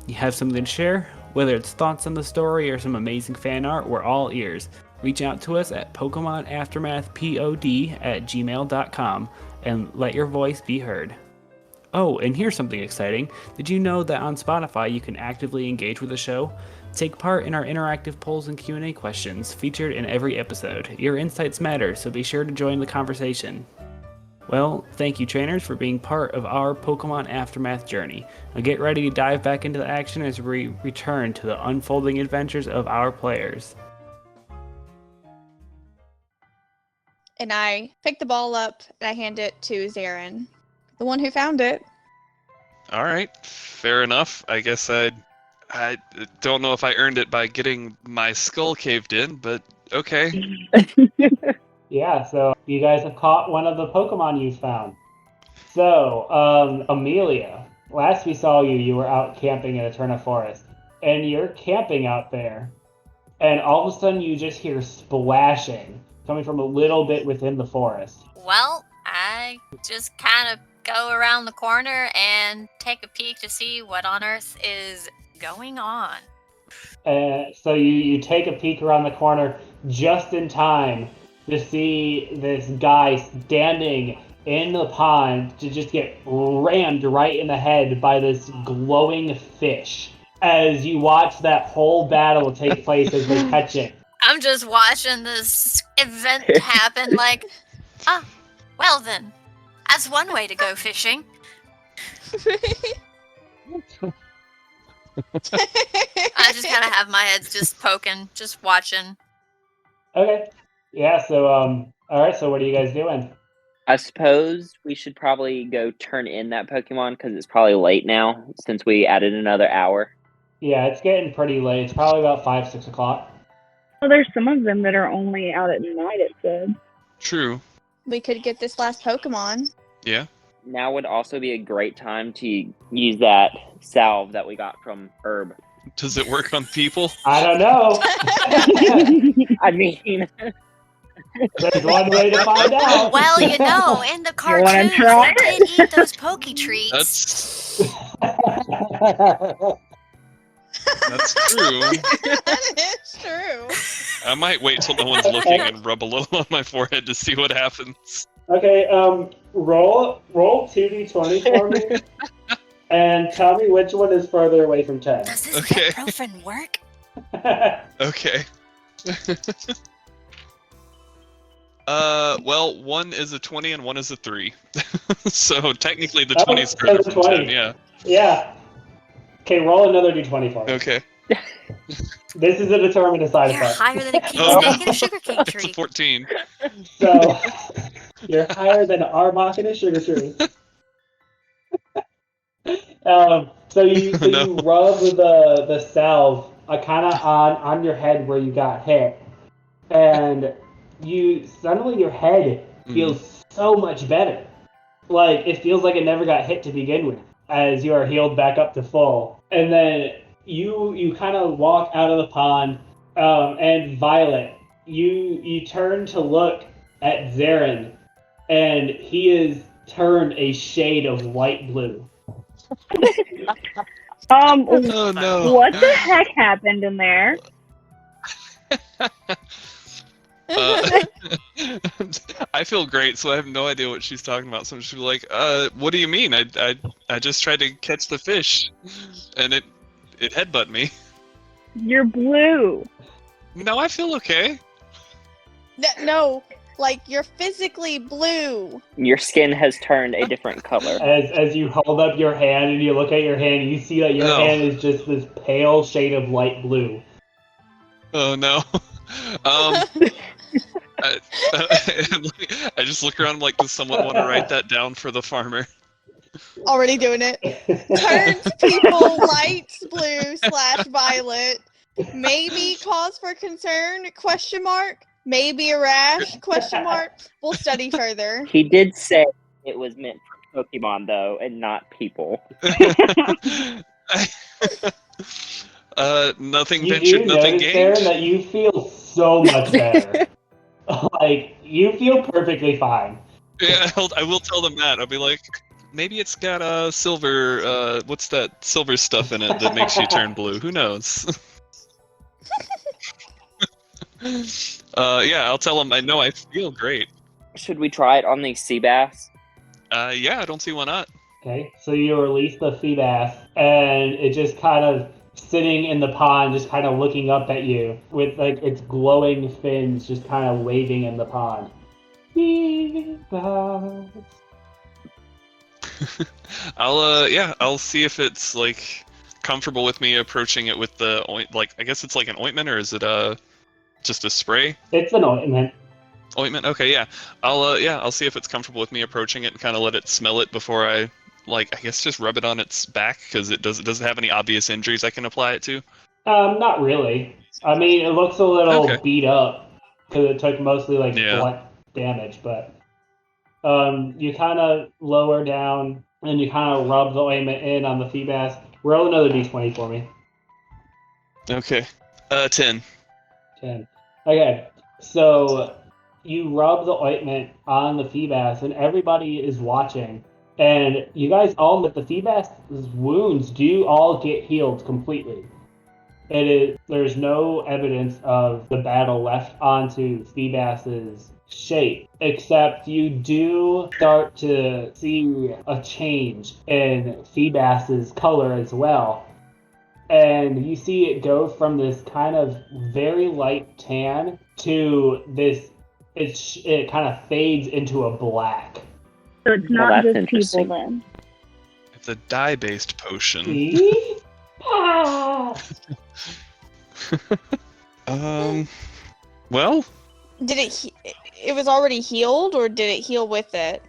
You have something to share? Whether it's thoughts on the story or some amazing fan art, we're all ears. Reach out to us at PokemonAftermathPod@gmail.com and let your voice be heard. Oh, and here's something exciting. Did you know that on Spotify you can actively engage with the show? Take part in our interactive polls and Q&A questions featured in every episode. Your insights matter, so be sure to join the conversation. Well, thank you, trainers, for being part of our Pokemon Aftermath journey. Now get ready to dive back into the action as we return to the unfolding adventures of our players. And I pick the ball up and I hand it to Zarin, the one who found it. All right, fair enough. I guess I don't know if I earned it by getting my skull caved in, but okay. Yeah, so you guys have caught one of the Pokemon you found. So, Amelia, last we saw you, you were out camping in Eterna Forest. And you're camping out there. And all of a sudden you just hear splashing coming from a little bit within the forest. Well, I just kind of go around the corner and take a peek to see what on earth is going on. So you take a peek around the corner just in time to see this guy standing in the pond to just get rammed right in the head by this glowing fish. As you watch that whole battle take place as they catch it. I'm just watching this event happen like, well then, that's one way to go fishing. I just kind of have my head just poking, just watching. Okay. Yeah, so, alright, so what are you guys doing? I suppose we should probably go turn in that Pokemon because it's probably late now since we added another hour. Yeah, it's getting pretty late. It's probably about 5, 6 o'clock. Well, there's some of them that are only out at night, it said. True. We could get this last Pokemon. Yeah. Now would also be a great time to use that salve that we got from Herb. Does it work on people? I don't know. I mean, There's one way to find out. Well, you know, in the wanna cartoons, try? they did eat those Poke treats. That's true. That is true. I might wait till no one's looking and rub a little on my forehead to see what happens. Okay, roll 2d20 for me. And tell me which one is further away from 10. Does this Okay. ibuprofen work? Okay. Well, one is a 20 and one is a 3. So technically the 20 is so further the from 20. 10, yeah. Yeah. Okay, roll another d20 for me. Okay. This is a determined side You're effect. higher than a key Oh. snake in a sugar cane It's a tree. 14. So, you're higher than Arbok in a sugar tree. So you rub the salve kind of on your head where you got hit, and suddenly your head feels so much better. Like, it feels like it never got hit to begin with, as you are healed back up to full. And then you kind of walk out of the pond, and Violet, you turn to look at Zarin, and he is turned a shade of light blue. Oh no. What the heck happened in there? I feel great, so I have no idea what she's talking about. So she'll be like, what do you mean? I just tried to catch the fish, and it headbutt me. You're blue. No, I feel okay. No, like you're physically blue. Your skin has turned a different color. As you hold up your hand and you look at your hand, you see that your No. hand is just this pale shade of light blue. Oh no. I just look around like, does someone want to write that down for the farmer? Already doing it. Turns people light blue / violet. Maybe cause for concern? ? Maybe a rash ? We'll study further. He did say it was meant for Pokemon, though, and not people. Nothing You ventured, do nothing notice, gained. Darren, that you feel so much better. Like, you feel perfectly fine. Yeah, I will tell them that. I'll be like, maybe it's got silver. What's that silver stuff in it that makes you turn blue? Who knows? Yeah, I'll tell them. I know I feel great. Should we try it on these sea bass? Yeah, I don't see why not. Okay, so you release the Feebass, and it just kind of sitting in the pond, just kind of looking up at you with like its glowing fins, just kind of waving in the pond. Feebass. I'll see if it's like comfortable with me approaching it with the I guess it's like an ointment, or is it just a spray? It's an ointment. Ointment. Okay, yeah. I'll see if it's comfortable with me approaching it and kind of let it smell it before I I guess just rub it on its back, because it doesn't have any obvious injuries I can apply it to. Not really. I mean, it looks a little Okay. beat up because it took mostly Yeah. blunt damage, but you kind of lower down and you kind of rub the ointment in on the Feebass. Roll another d20 for me. Okay. 10. 10. Okay, so you rub the ointment on the Feebass, and everybody is watching. And you guys all know that the Feebass's wounds do all get healed completely. There's no evidence of the battle left onto Feebass's shape, except you do start to see a change in Feebass's color as well. And you see it go from this kind of very light tan to this, it kind of fades into a black. So it's Well, not that's just interesting. people then. It's a dye-based potion. See? Ah! Well, Did it was already healed, or did it heal with it?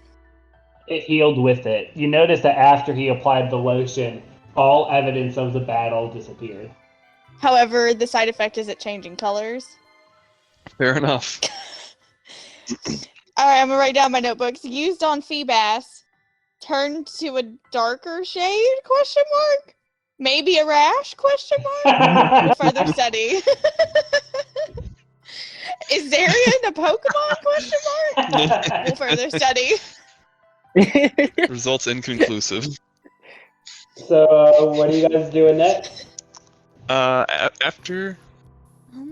It healed with it. You notice that after he applied the lotion, all evidence of the battle disappeared. However, the side effect is it changing colors. fair enough. All right, I'm gonna write down my notebooks. Used on Feebass, turned to a darker shade? ? Maybe a rash ? We'll further study. Is Zarin a Pokemon ? We'll further study. Results inconclusive. So, what are you guys doing next? After...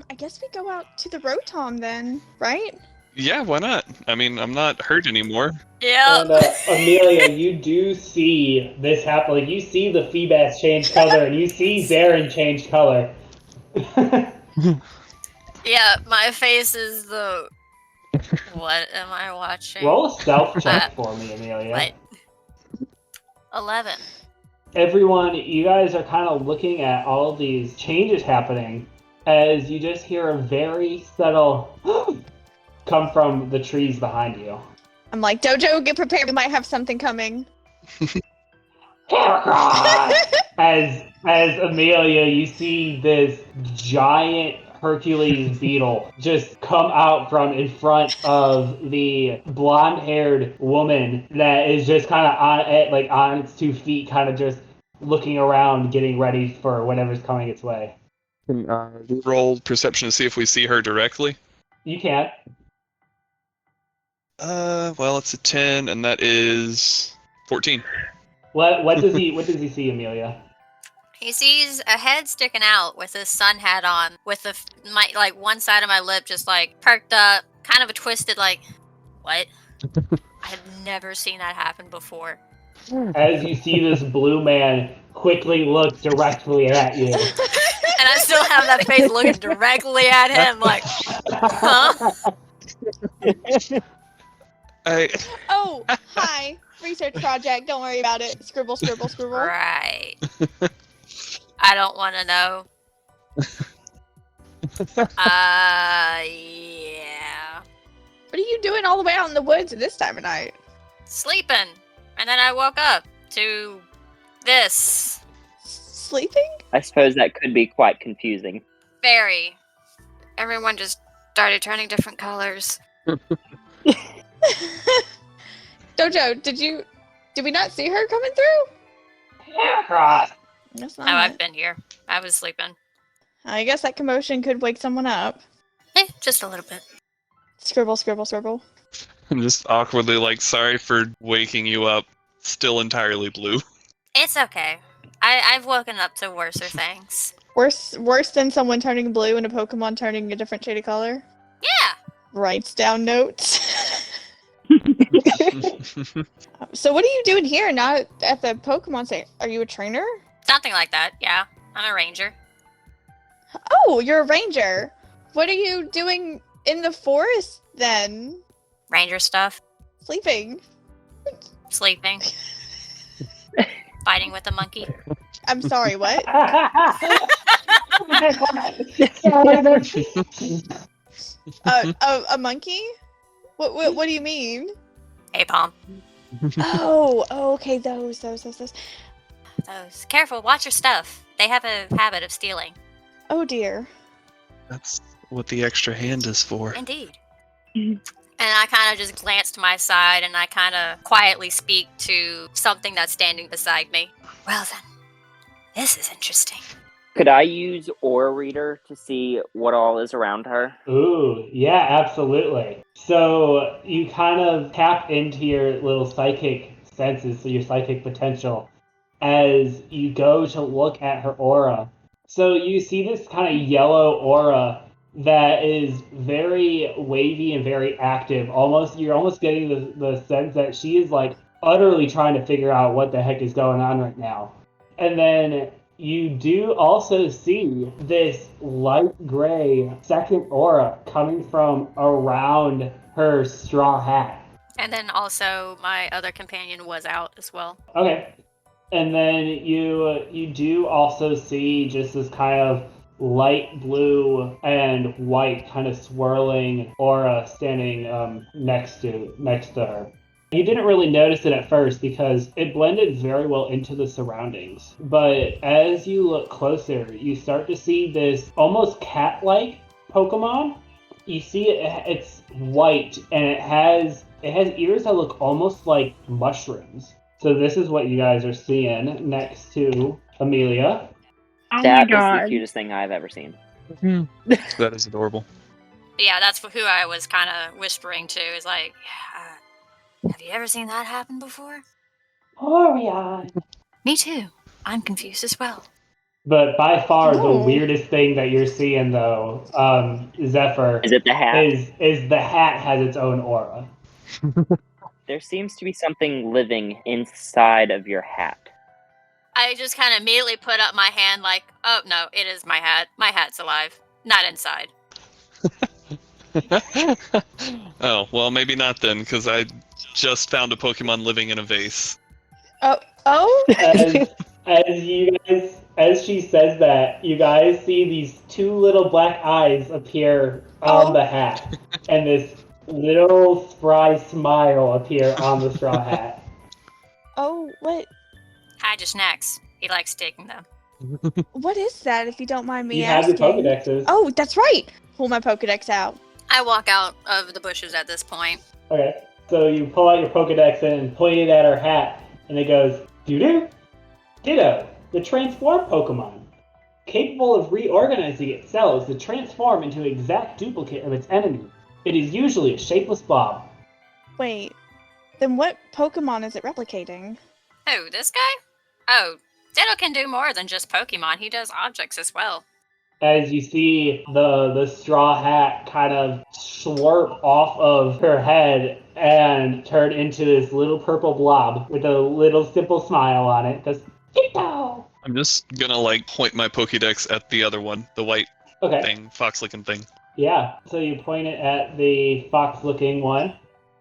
I guess we go out to the Rotom then, right? Yeah, why not? I mean, I'm not hurt anymore. Yeah. And Amelia, you do see this happen. Like, you see the Feebass change color, and you see Zarin change color. Yeah, my face is the. What am I watching? Roll a stealth check for me, Amelia. Wait. 11. Everyone, you guys are kind of looking at all these changes happening as you just hear a very subtle come from the trees behind you. I'm like, Dojo, get prepared. We might have something coming. as Amelia, you see this giant Hercules beetle just come out from in front of the blonde-haired woman that is just kind of on its 2 feet, kind of just looking around, getting ready for whatever's coming its way. Roll perception to see if we see her directly. You can't. Well, it's a 10, and that is 14. What does he see, Amelia? He sees a head sticking out with his sun hat on, with my one side of my lip just perked up, kind of a twisted what? I have never seen that happen before. As you see this blue man quickly look directly at you. And I still have that face looking directly at him, huh? Oh, hi. Research project. Don't worry about it. Scribble, scribble, scribble. Right. I don't want to know. Yeah. What are you doing all the way out in the woods at this time of night? Sleeping. And then I woke up to this. Sleeping? I suppose that could be quite confusing. Very. Everyone just started turning different colors. Dojo, did we not see her coming through? Yeah. Guess Oh, not. I've been here. I was sleeping. I guess that commotion could wake someone up. Just a little bit. Scribble, scribble, scribble. I'm just awkwardly sorry for waking you up. Still entirely blue. It's okay. I've woken up to worser things. Worse than someone turning blue and a Pokemon turning a different shade of color? Yeah. Writes down notes. So what are you doing here, not at the Pokemon Center? Are you a trainer? Something like that, yeah. I'm a ranger. Oh, you're a ranger. What are you doing in the forest then? Ranger stuff. Sleeping. Sleeping. Fighting with a monkey. I'm sorry, what? A monkey? What do you mean? Hey, Palm. Oh, okay, those. Those. Careful, watch your stuff. They have a habit of stealing. Oh dear. That's what the extra hand is for. Indeed. And I kind of just glance to my side and I kind of quietly speak to something that's standing beside me. Well then, this is interesting. Could I use Aura Reader to see what all is around her? Ooh, yeah, absolutely. So you kind of tap into your little psychic senses, so your psychic potential, as you go to look at her aura. So you see this kind of yellow aura that is very wavy and very active. You're almost getting the sense that she is utterly trying to figure out what the heck is going on right now. And then you do also see this light gray second aura coming from around her straw hat. And then also my other companion was out as well. Okay. And then you do also see just this kind of light blue and white kind of swirling aura standing next to her. You didn't really notice it at first because it blended very well into the surroundings. But as you look closer, you start to see this almost cat-like Pokemon. You see it's white and it has ears that look almost like mushrooms. So this is what you guys are seeing next to Amelia. Oh That my is god. the cutest thing I've ever seen. That is adorable. But yeah, that's who I was kind of whispering to. Is have you ever seen that happen before? Orion. Me too. I'm confused as well. But by far the Oh. weirdest thing that you're seeing though, Zephyr, Is it the hat? is the hat has its own aura. There seems to be something living inside of your hat. I just kind of immediately put up my hand oh no, it is my hat. My hat's alive, not inside. Oh, well, maybe not then, because I just found a Pokemon living in a vase. Oh? As she says that, you guys see these two little black eyes appear on the hat, and this little spry smile appear on the straw hat. Oh, what? Hide your snacks. He likes taking them. What is that, if you don't mind me You have your asking? Pokedexes. Oh, that's right! Pull my Pokedex out. I walk out of the bushes at this point. Okay, so you pull out your Pokedex and point it at her hat, and it goes, doo-doo. Ditto, the transform Pokemon. Capable of reorganizing its cells to transform into an exact duplicate of its enemy. It is usually a shapeless blob. Wait, then what Pokemon is it replicating? Oh, this guy? Oh, Ditto can do more than just Pokemon. He does objects as well. As you see the straw hat kind of slurp off of her head and turn into this little purple blob with a little simple smile on it. Goes, Ditto! I'm just gonna like point my Pokédex at the other one, the white Okay. thing, fox-looking thing. Yeah, so you point it at the fox-looking one,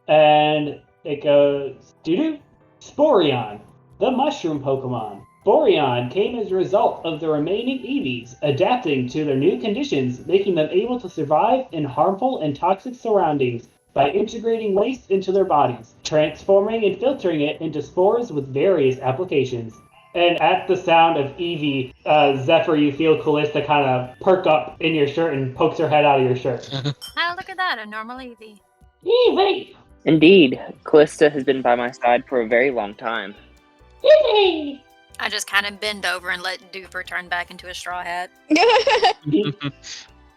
and it goes, doo-doo, Sporeon, the mushroom Pokemon. Sporeon came as a result of the remaining Eevees adapting to their new conditions, making them able to survive in harmful and toxic surroundings by integrating waste into their bodies, transforming and filtering it into spores with various applications. And at the sound of Eevee, Zephyr, you feel Callista kind of perk up in your shirt and pokes her head out of your shirt. Oh, look at that, a normal Eevee. Eevee! Indeed, Callista has been by my side for a very long time. Eevee! I just kind of bend over and let Duper turn back into a straw hat.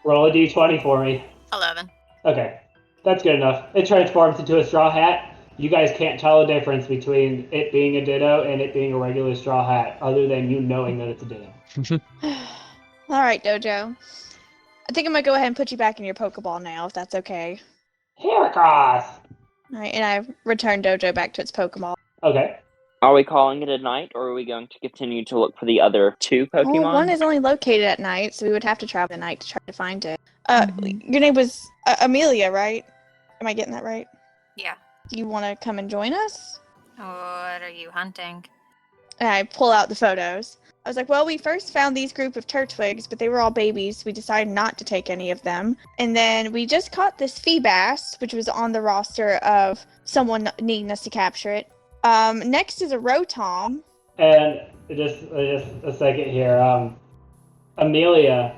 Roll a d20 for me. 11. Okay, that's good enough. It transforms into a straw hat. You guys can't tell the difference between it being a Ditto and it being a regular straw hat, other than you knowing that it's a Ditto. Alright, Dojo. I think I'm gonna go ahead and put you back in your Pokeball now, if that's okay. Heracross! Alright, and I return Dojo back to its Pokeball. Okay. Are we calling it a night, or are we going to continue to look for the other two Pokemon? Well, one is only located at night, so we would have to travel at night to try to find it. Your name was Amelia, right? Am I getting that right? Yeah. Do you want to come and join us? What are you hunting? And I pull out the photos. I was like, well, we first found these group of Turtwigs, but they were all babies. We decided not to take any of them. And then we just caught this Feebas, which was on the roster of someone needing us to capture it. Next is a Rotom. And just a second here. Amelia,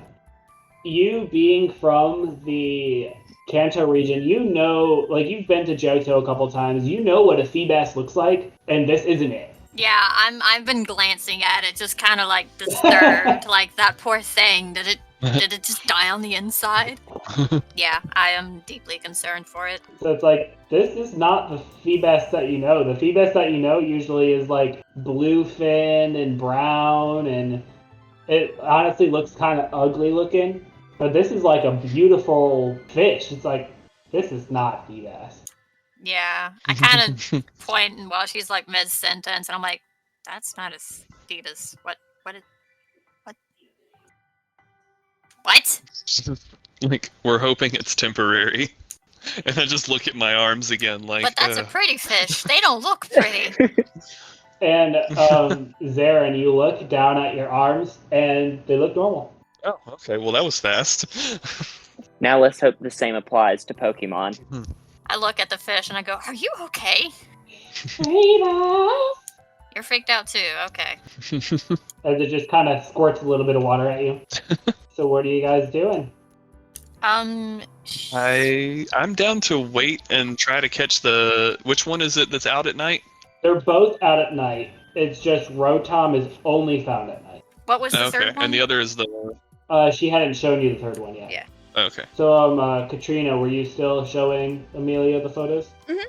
you being from the Kanto region, you know, like, you've been to Johto a couple times. You know what a Feebas looks like, and this isn't it. Yeah, I've been glancing at it, just kind of like disturbed, like that poor thing. Did it just die on the inside? Yeah, I am deeply concerned for it. So it's like, this is not the Feebas that you know. The Feebas that you know usually is like blue fin and brown, and it honestly looks kind of ugly looking. But this is like a beautiful fish. It's like, this is not Feebas. Yeah, I kind of point while she's like mid-sentence, and I'm like, that's not as deep as what? Like, we're hoping it's temporary. And I just look at my arms again, like. But that's a pretty fish. They don't look pretty. And Zarin, you look down at your arms, and they look normal. Oh, okay. Well, that was fast. Now let's hope the same applies to Pokemon. I look at the fish and I go, are you okay? Feebas! You're freaked out too, okay. As it just kind of squirts a little bit of water at you. So what are you guys doing? I'm down to wait and try to catch the. Which one is it that's out at night? They're both out at night. It's just Rotom is only found at night. What was the third one? And the other is the. She hadn't shown you the third one yet. Yeah. Okay. So, Catrina, were you still showing Amelia the photos? Mm-hmm.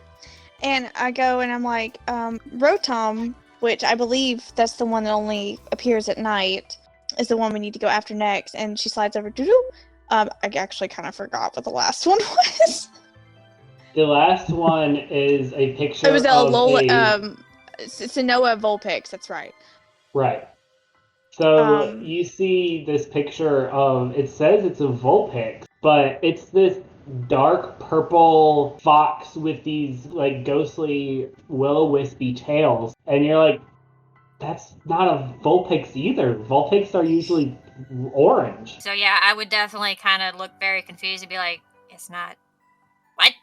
And I go and I'm like, Rotom, which I believe that's the one that only appears at night, is the one we need to go after next. And she slides over. Doo-doo. I actually kind of forgot what the last one was. The last one is a picture it was of Sanoa Vulpix, that's right. Right. So you see this picture of, it says it's a Vulpix, but it's this dark purple fox with these like ghostly will-o-wispy tails. And you're like, that's not a Vulpix either. Vulpix are usually orange. So yeah, I would definitely kind of look very confused and be like, it's not... What?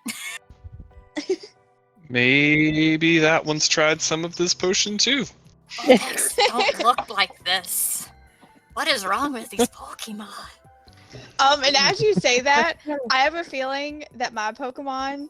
Maybe that one's tried some of this potion too. Vulpix don't look like this. What is wrong with these Pokemon? And as you say that, I have a feeling that my Pokemon,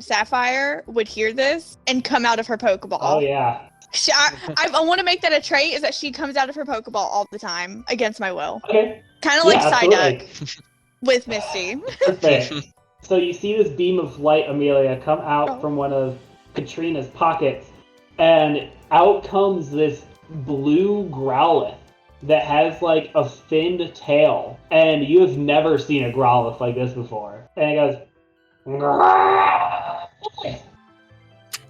Sapphire, would hear this and come out of her Pokeball. Oh yeah. I want to make that a trait, is that she comes out of her Pokeball all the time, against my will. Okay. Kind of like absolutely. Psyduck with Misty. Perfect. So you see this beam of light, Amelia, come out from one of Katrina's pockets, and out comes this blue Growlithe that has like a finned tail, and you have never seen a Growlithe like this before. And it goes.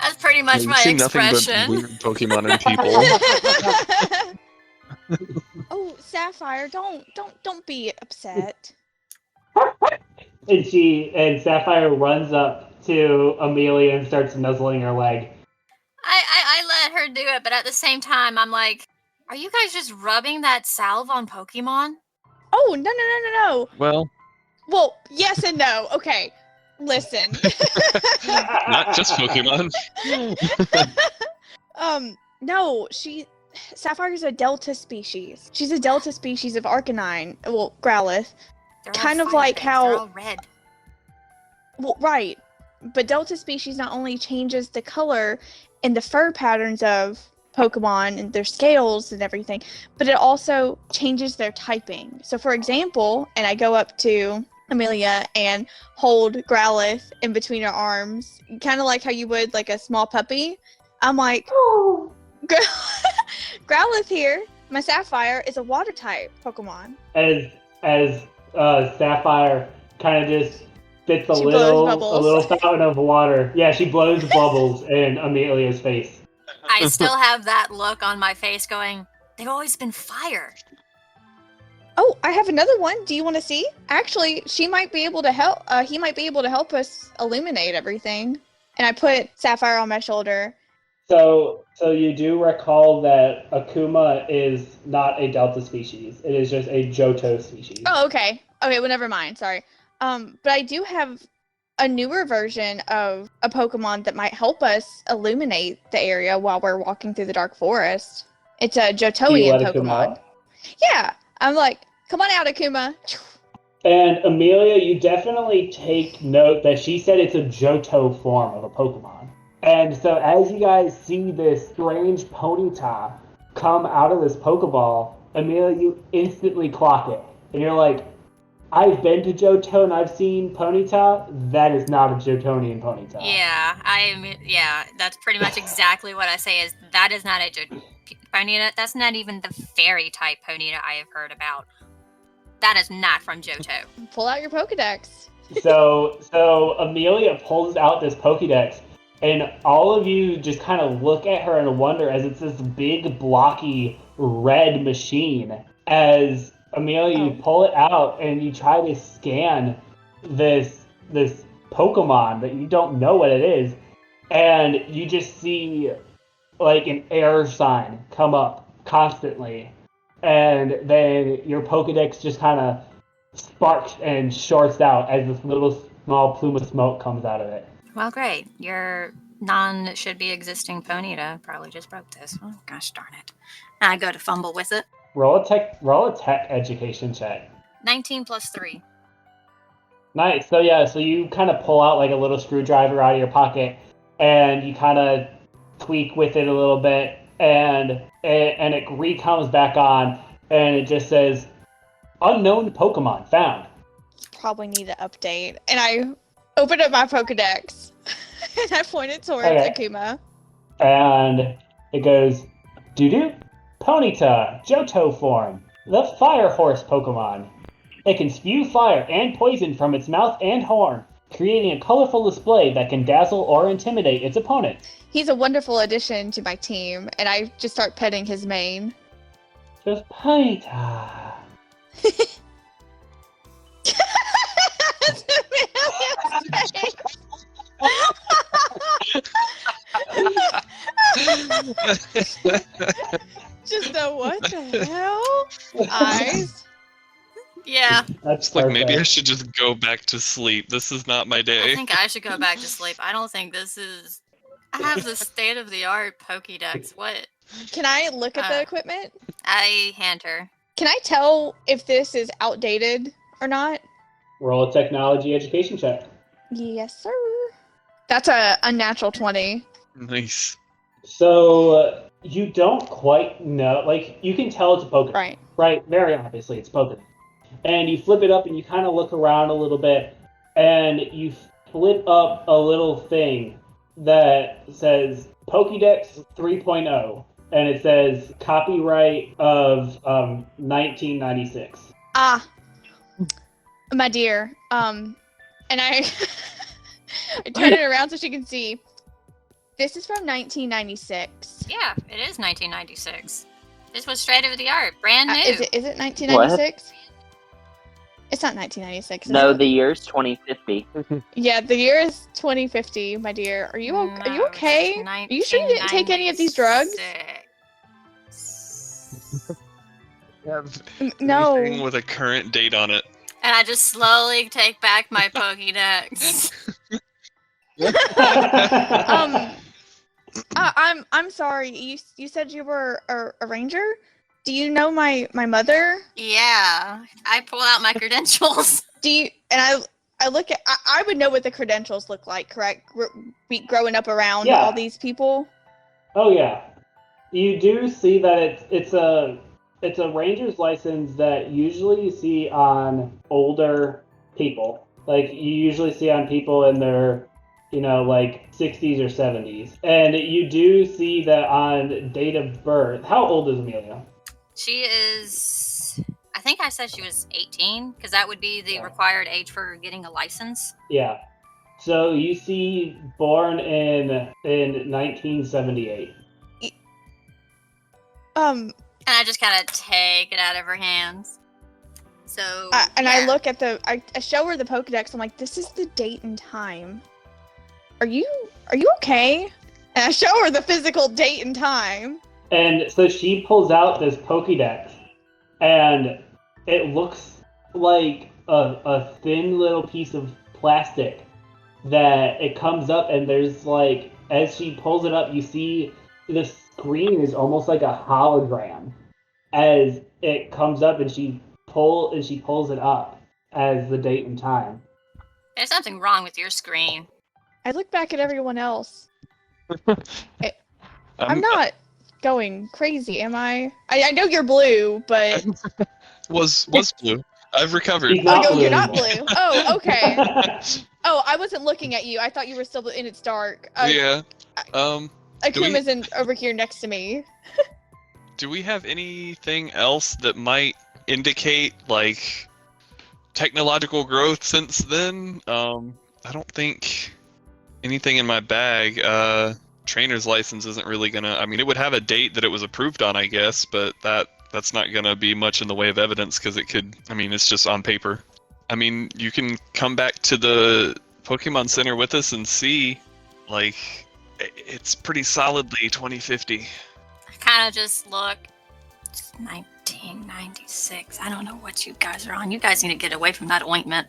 That's pretty much We've my seen nothing but expression. weird Pokemon and people. Oh, Sapphire, don't be upset. And Sapphire runs up to Amelia and starts nuzzling her leg. I let her do it, but at the same time, I'm like, are you guys just rubbing that salve on Pokemon? Oh, no. Well, yes and no. Okay, listen. not just Pokemon. No, Sapphire is a Delta species. She's a Delta species of Arcanine. Well, Growlithe. They're all Kind of fire like types, how- they're all red. Well, right. But Delta species not only changes the color and the fur patterns of Pokemon and their scales and everything, but it also changes their typing. So, for example, and I go up to Amelia and hold Growlithe in between her arms, kind of like how you would like a small puppy. I'm like, Growlithe here, my Sapphire, is a water type Pokemon. As Sapphire kind of just spits a She blows little bubbles. fountain of water. Yeah, she blows bubbles in Amelia's face. I still have that look on my face going, they've always been fire. Oh, I have another one. Do you want to see? Actually, she might be able to help. He might be able to help us illuminate everything. And I put Sapphire on my shoulder. So you do recall that Akuma is not a Delta species. It is just a Johto species. Oh, okay. Okay, well, never mind. Sorry. But I do have a newer version of a Pokemon that might help us illuminate the area while we're walking through the dark forest. It's a Do you Johtoian let Akuma Pokemon. out? Yeah. I'm like, come on out, Akuma. And Amelia, you definitely take note that she said it's a Johto form of a Pokemon. And so as you guys see this strange Ponyta come out of this Pokeball, Amelia, you instantly clock it. And you're like, I've been to Johto and I've seen Ponyta. That is not a Johtonian Ponyta. Yeah, that's pretty much exactly what I say is that is not a Ponyta. That's not even the fairy type Ponyta I have heard about. That is not from Johto. Pull out your Pokedex. So Amelia pulls out this Pokédex, and all of you just kind of look at her and wonder as it's this big, blocky, red machine. As Amelia, you pull it out and you try to scan this Pokemon that you don't know what it is, and you just see like an error sign come up constantly, and then your Pokedex just kind of sparks and shorts out as this little small plume of smoke comes out of it. Well, great. Your should-be existing Ponyta probably just broke this. Oh, gosh darn it. I go to fumble with it. Roll a tech education check. 19 plus 3. Nice. So you kind of pull out like a little screwdriver out of your pocket, and you kind of tweak with it a little bit, and it comes back on, and it just says, "Unknown Pokemon found." Probably need to update. And I opened up my Pokedex and I pointed towards Okay. Akuma. And it goes, doo-doo, Ponyta, Johto form, the Fire Horse Pokemon. It can spew fire and poison from its mouth and horn, creating a colorful display that can dazzle or intimidate its opponent. He's a wonderful addition to my team, and I just start petting his mane. Just Ponyta. Just the what the hell? Eyes. Yeah, That's Like, maybe I perfect. should just go back to sleep. This is not my I day. think I should go back to sleep. I don't think this is... I have the state-of-the-art Pokédex. What? Can I look at the Uh. equipment? I hand her. Can I tell if this is outdated or not? Roll a technology education check. Yes, sir. That's a unnatural 20. Nice. So you don't quite know, like you can tell it's a Pokemon, Right. Very obviously it's Pokemon. And you flip it up and you kind of look around a little bit, and you flip up a little thing that says Pokédex 3.0. and it says copyright of 1996. My dear. And I I turn it around so she can see. This is from 1996. Yeah, it is 1996. This was straight of the art, brand new. Is it 1996? It's not 1996. Is No, it? the year's 2050. Yeah, the year is 2050, my dear. Are you okay? Are you sure you didn't take any of these drugs? No. Anything with a current date on it. And I just slowly take back my Pokédex. I'm sorry. You said you were a ranger? Do you know my mother? Yeah, I pull out my credentials. Do you? And I look at. I would know what the credentials look like, correct? Growing up around all these people. Oh yeah, you do see that it's a ranger's license that usually you see on older people. Like you usually see on people in their, like 60s or 70s. And you do see that on date of birth. How old is Amelia? She is, I think I said she was 18, because that would be the required age for getting a license. Yeah. So you see born in 1978. And I just kind of take it out of her hands. So, I look at I show her the Pokedex. I'm like, this is the date and time. Are you okay? And I show her the physical date and time. And so she pulls out this Pokédex, and it looks like a thin little piece of plastic that it comes up, and there's like, as she pulls it up, you see the screen is almost like a hologram as it comes up, and she pulls it up as the date and time. There's something wrong with your screen. I look back at everyone else. I'm not going crazy, am I? I know you're blue, but was blue. I've recovered. You're not blue. Oh, okay. Oh, I wasn't looking at you. I thought you were still in It's Dark. Yeah. Akuma's over here next to me. Do we have anything else that might indicate like technological growth since then? I don't think anything in my bag. Trainer's license isn't really gonna. I mean, it would have a date that it was approved on, I guess, but that's not gonna be much in the way of evidence because it could. I mean, it's just on paper. I mean, you can come back to the Pokemon Center with us and see, like, it's pretty solidly 2050. I kind of just look. It's 1996. I don't know what you guys are on. You guys need to get away from that ointment.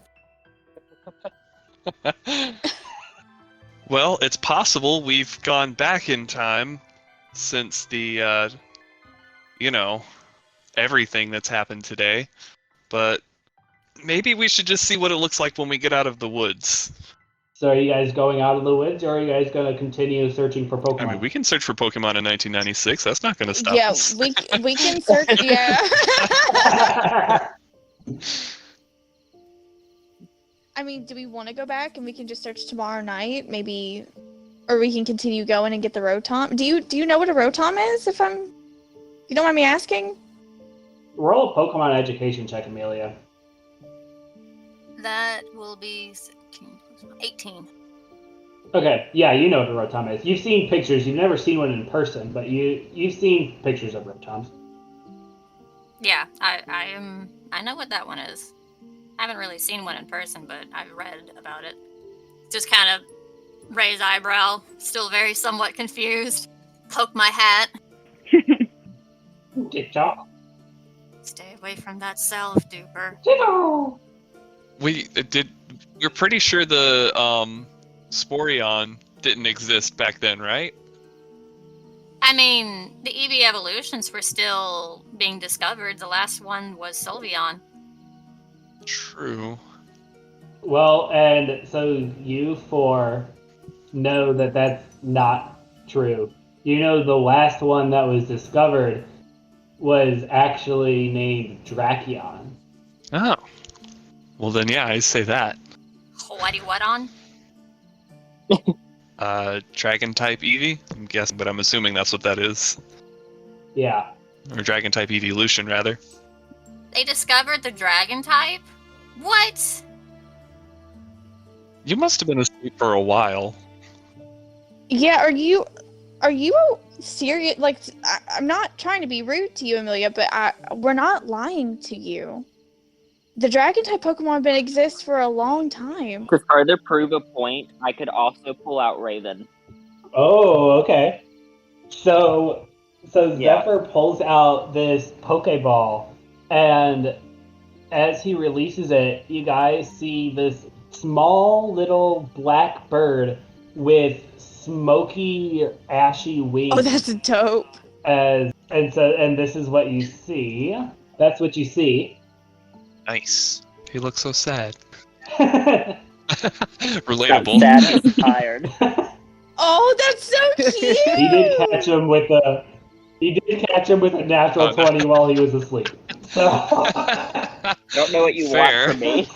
Well, it's possible we've gone back in time since the, everything that's happened today. But maybe we should just see what it looks like when we get out of the woods. So are you guys going out of the woods, or are you guys going to continue searching for Pokemon? I mean, we can search for Pokemon in 1996. That's not going to stop us. Yeah, we can search, yeah. I mean, do we want to go back and we can just search tomorrow night, maybe, or we can continue going and get the Rotom? Do you know what a Rotom is? You don't mind me asking? Roll a Pokemon education check, Amelia. That will be 18. Okay, yeah, you know what a Rotom is. You've seen pictures. You've never seen one in person, but you've seen pictures of Rotoms. Yeah, I know what that one is. I haven't really seen one in person, but I've read about it. Just kind of raise eyebrow, still very somewhat confused. Poke my hat. Good job. Stay away from that self-duper. We're pretty sure the Sporeon didn't exist back then, right? I mean, the EV evolutions were still being discovered. The last one was Sylveon. True. Well, and so you four know that that's not true. You know the last one that was discovered was actually named Drakion. Oh. Well then, yeah, I say that. What on? Dragon type Eevee? I'm guessing, but I'm assuming that's what that is. Yeah. Or dragon type evolution, rather. They discovered the dragon type? What? You must have been asleep for a while. Yeah, are you serious? Like, I'm not trying to be rude to you, Amelia, but we're not lying to you. The dragon type Pokemon have been exist for a long time. To further prove a point, I could also pull out Raven. Oh, okay. So Yeah. Zephyr pulls out this Pokeball, and as he releases it, you guys see this small little black bird with smoky, ashy wings. Oh, that's dope. And this is what you see. That's what you see. Nice. He looks so sad. That's Relatable. Sad, he's tired. Oh, that's so cute. He did catch him with a natural 20 while he was asleep. So Don't know what you Fair. want from me.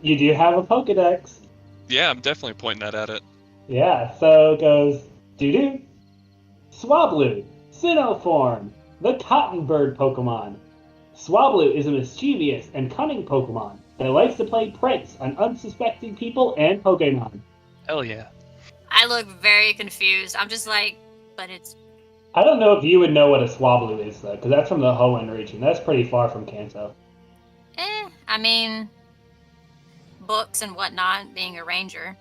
you do have a Pokedex. Yeah, I'm definitely pointing that at it. Yeah, so it goes doo-doo. Swablu, Sinnoh form, the cotton bird Pokemon. Swablu is a mischievous and cunning Pokemon, and it likes to play pranks on unsuspecting people and Pokemon. Hell yeah. I look very confused. I'm just like, but it's... I don't know if you would know what a Swablu is, though, because that's from the Hoenn region. That's pretty far from Kanto. I mean, books and whatnot, being a ranger.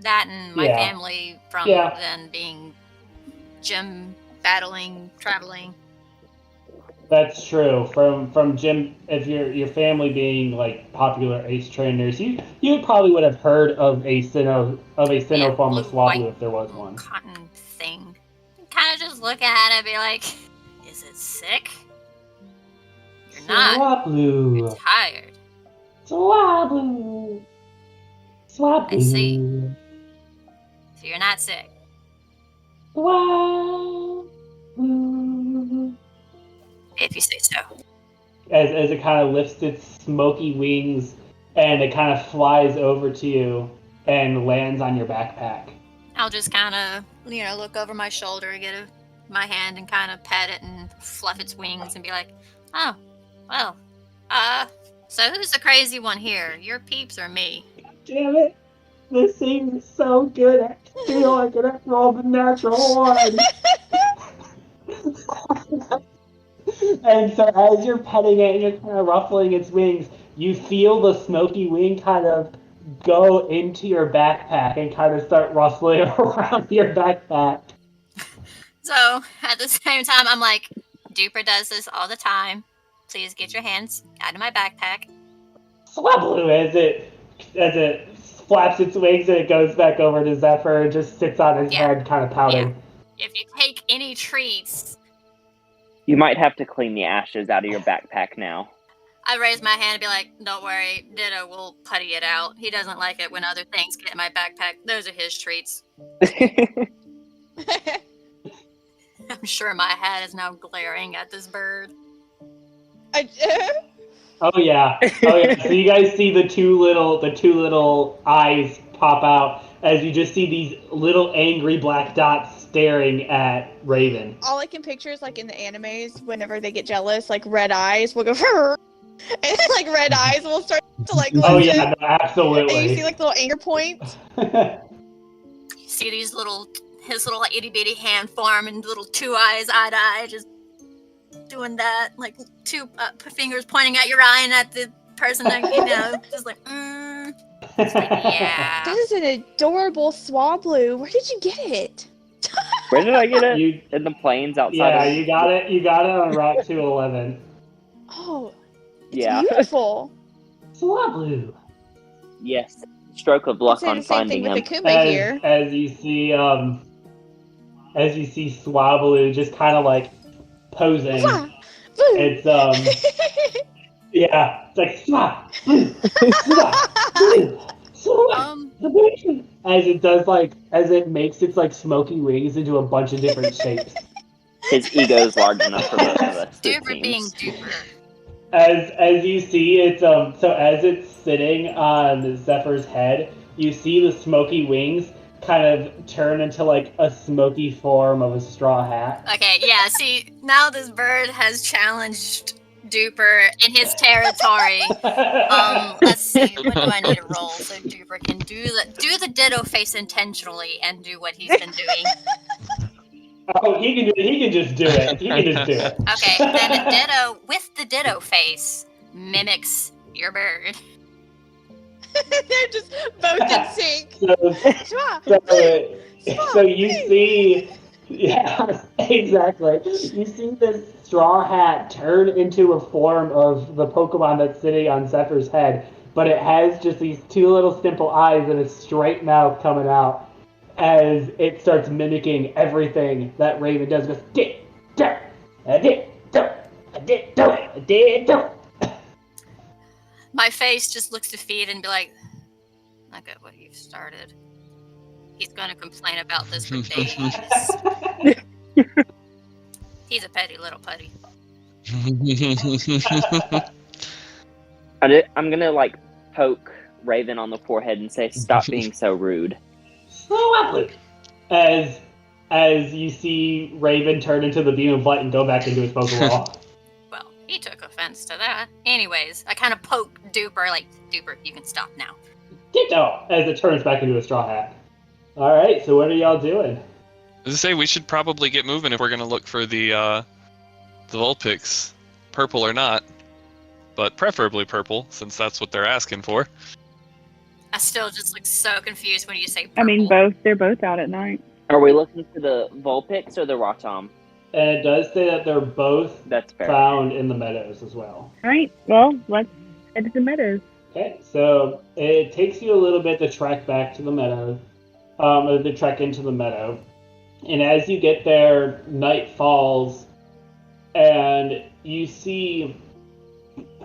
That and my Yeah. family from Yeah. then being gym battling, traveling. That's true. From gym, if your family being like popular ace trainers, you probably would have heard of a Sinnoh Yeah, form of blue, white, Swablu if there was one. cotton thing. Kind of just look at it and be like, is it sick? You're not. Swablu. You're tired. Swablu. Swablu. I see. So you're not sick. Swablu. If you say so. As it kind of lifts its smoky wings and it kind of flies over to you and lands on your backpack. I'll just kind of, look over my shoulder, get my hand and kind of pat it and fluff its wings and be like, oh, well, so who's the crazy one here? Your peeps or me? Damn it! This thing is so good. I feel like it after all the natural one. And so as you're petting it and you're kind of ruffling its wings, you feel the smoky wing kind of go into your backpack and kind of start rustling around your backpack. So at the same time, I'm like, Duper does this all the time. Please get your hands out of my backpack. Swablu, as it flaps its wings and it goes back over to Zephyr and just sits on his head kind of pouting. If you take any treats... You might have to clean the ashes out of your backpack now. I raise my hand and be like, don't worry, Ditto will putty it out. He doesn't like it when other things get in my backpack. Those are his treats. I'm sure my hat is now glaring at this bird. Oh yeah. So you guys see the two little eyes pop out as you just see these little angry black dots staring at Raven. All I can picture is like in the animes, whenever they get jealous, like red eyes will go, and like red eyes will start to like. Oh yeah, no, absolutely. And you see like little anger points. You see his little like itty bitty hand form and little two eyes, eye to eye, just doing that, like two fingers pointing at your eye and at the person that just like. It's like, yeah. That is an adorable Swablu. Where did you get it? Where did I get it? In the plains outside. Yeah, you got it. You got it on Route 211. Oh, it's Yeah. beautiful. Swablu. Yes. Stroke of luck on I'd say the same finding thing him. with the Kuma here. As you see Swablu just kind of like posing. It's yeah, it's like Swablu, Swablu. As it does as it makes its like smoky wings into a bunch of different shapes. His ego's large enough for both of us. Duper being Duper. As you see, it's so as it's sitting on Zephyr's head, you see the smoky wings kind of turn into like a smoky form of a straw hat. Okay, yeah, see, now this bird has challenged Duper in his territory. Let's see, what do I need to roll so Duper can do the ditto face intentionally and do what he's been doing? Oh, he can just do it. He can just do it. Okay, then a ditto with the ditto face mimics your bird. They're just both in sync. So you see, yeah, exactly. You see this straw hat turn into a form of the Pokemon that's sitting on Zephyr's head, but it has just these two little simple eyes and a straight mouth coming out as it starts mimicking everything that Raven does. It goes, did. My face just looks defeated and be like, look at what you've started. He's going to complain about this for days. He's a petty little putty. I'm gonna like poke Raven on the forehead and say, "Stop being so rude." So lovely. As you see Raven turn into the beam of light and go back into his Pokeball. Well, he took offense to that. Anyways, I kind of poke Duper, like, Duper, you can stop now. Ditto! As it turns back into a straw hat. Alright, so what are y'all doing? As I say, we should probably get moving if we're gonna look for the Vulpix, purple or not, but preferably purple since that's what they're asking for. I still just look so confused when you say purple. I mean, both. They're both out at night. Are we looking for the Vulpix or the Rotom? And it does say that they're both That's fair. found in the meadows as well. Alright, well, let's head to the meadows. Okay, so it takes you a little bit to trek back to the meadow, or to trek into the meadow. And as you get there, night falls, and you see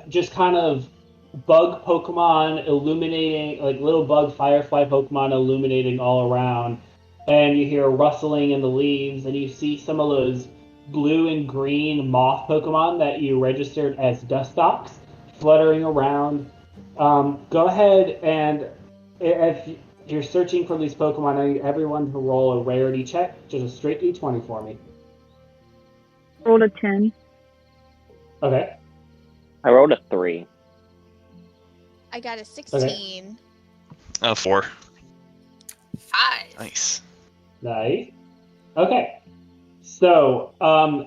just kind of bug Pokemon illuminating, like little bug firefly Pokemon illuminating all around. And you hear rustling in the leaves, and you see some of those blue and green moth Pokemon that you registered as Dustox fluttering around. Go ahead and if you're searching for these Pokemon, I need everyone to roll a rarity check, just a straight D20 for me. Rolled a 10. Okay. I rolled a 3. I got a 16. 4. 5. Nice. Nice. Okay. So,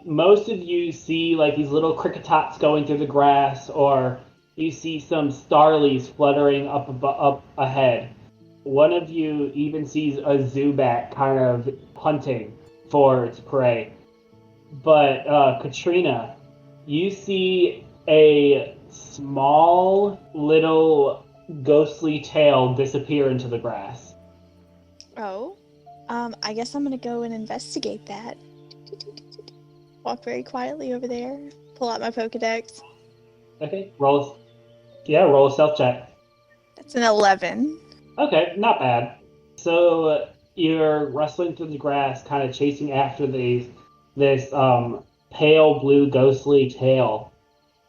most of you see like these little cricketots going through the grass, or you see some starlies fluttering up ahead. One of you even sees a Zubat kind of hunting for its prey. But, Catrina, you see a small little ghostly tail disappear into the grass. Oh. I guess I'm gonna go and investigate that. Walk very quietly over there. Pull out my Pokedex. Okay, roll a stealth check. That's an 11. Okay, not bad. So you're rustling through the grass, kind of chasing after this pale blue ghostly tail,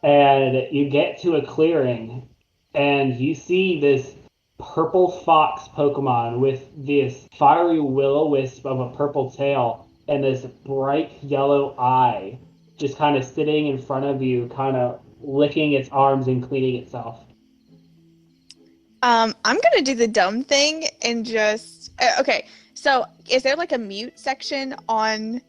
and you get to a clearing, and you see this purple fox Pokemon with this fiery will-o-wisp of a purple tail and this bright yellow eye just kind of sitting in front of you, kind of licking its arms and cleaning itself. I'm gonna do the dumb thing and just... okay, so is there like a mute section on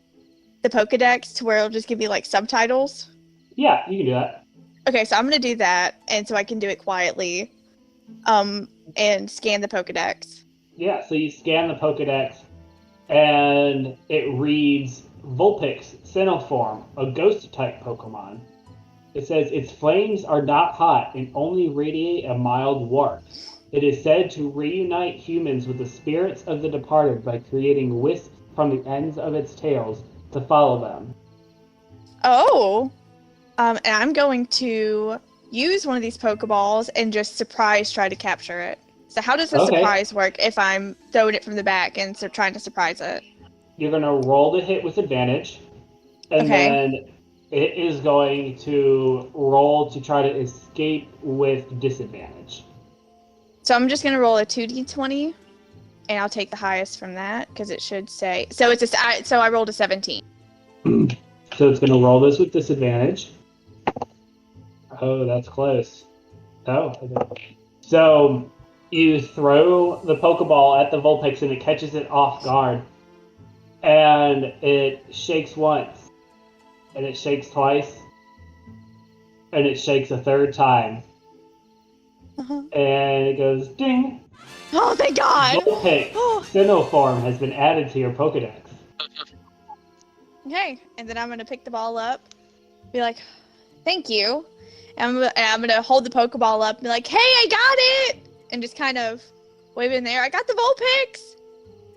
the Pokedex to where it'll just give you like subtitles? Yeah, you can do that. Okay, so I'm gonna do that, and so I can do it quietly. And scan the Pokedex. Yeah, so you scan the Pokedex, and it reads Vulpix Sinnoform, a ghost-type Pokemon. It says, its flames are not hot and only radiate a mild warmth. It is said to reunite humans with the spirits of the departed by creating wisps from the ends of its tails to follow them. Oh! And I'm going to use one of these Pokeballs and just surprise try to capture it. So how does the surprise work if I'm throwing it from the back and trying to surprise it? You're going to roll the hit with advantage, and then it is going to roll to try to escape with disadvantage. So I'm just going to roll a 2d20. and I'll take the highest from that because it should say. So I rolled a 17. So it's going to roll this with disadvantage. Oh, that's close. Oh. Okay. So you throw the Pokeball at the Vulpix and it catches it off guard. And it shakes once. And it shakes twice. And it shakes a third time. Uh-huh. And it goes ding. Oh, thank God! Vulpix Sinnoh has been added to your Pokedex. Okay, and then I'm gonna pick the ball up, be like, "Thank you," and I'm gonna hold the Pokeball up, and be like, "Hey, I got it!" and just kind of wave in there. I got the Vulpix.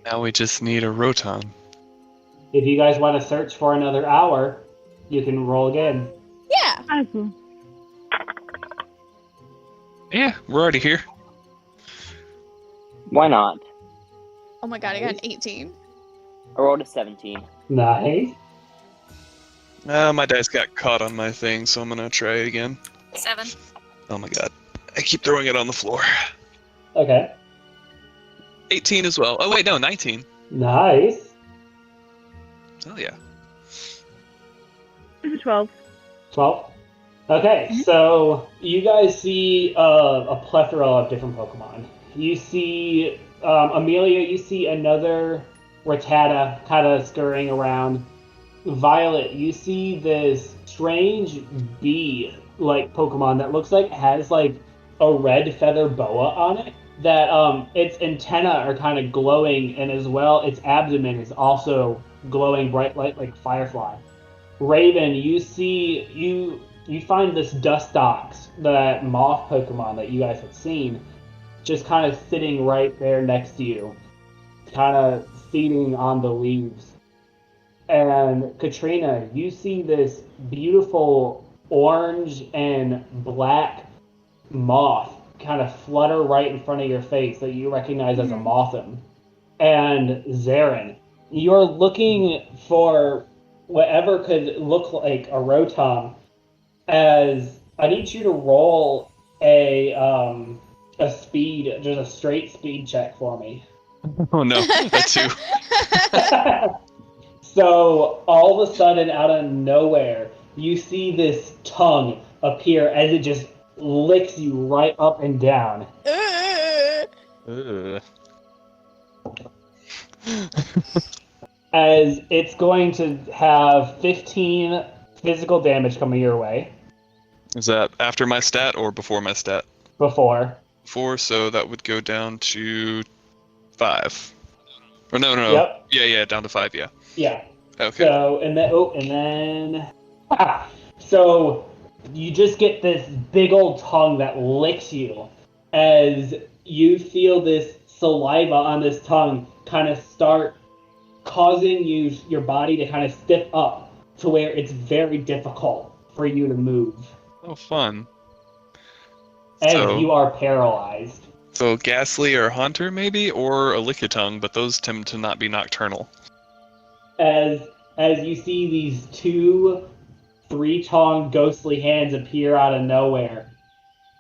Now we just need a Rotom. If you guys want to search for another hour, you can roll again. Yeah. Awesome. Yeah, we're already here. Why not? Oh my God, I got an 18. I rolled a 17. Nice. My dice got caught on my thing, so I'm gonna try again. 7. Oh my god. I keep throwing it on the floor. Okay. 18 as well. Oh wait, no, 19. Nice. Oh yeah. It's a 12. 12. Okay, so you guys see a plethora of different Pokemon. You see Amelia, you see another Rattata kind of scurrying around. Violet, you see this strange bee-like Pokemon that looks like it has like a red feather boa on it. That its antennae are kind of glowing, and as well its abdomen is also glowing bright light like Firefly. Raven, you see you find this Dustox, that moth Pokemon that you guys had seen, just kind of sitting right there next to you, kind of feeding on the leaves. And Catrina, you see this beautiful orange and black moth kind of flutter right in front of your face that you recognize as a Mothim. And Zarin, you're looking for whatever could look like a Rotom, as I need you to roll a speed, just a straight speed check for me. Oh no, that too. So all of a sudden, out of nowhere, you see this tongue appear as it just licks you right up and down. As it's going to have 15 physical damage coming your way. Is that after my stat or before my stat? Before. 4, so that would go down to 5. Or no. Yep. Yeah, down to 5, yeah. Yeah. Okay. So, and then... So, you just get this big old tongue that licks you as you feel this saliva on this tongue kind of start causing your body to kind of stiff up to where it's very difficult for you to move. Oh, fun. As So- you are paralyzed. So Ghastly or Haunter maybe, or a Lickitung, but those tend to not be nocturnal. As you see these 2 3-tonged ghostly hands appear out of nowhere,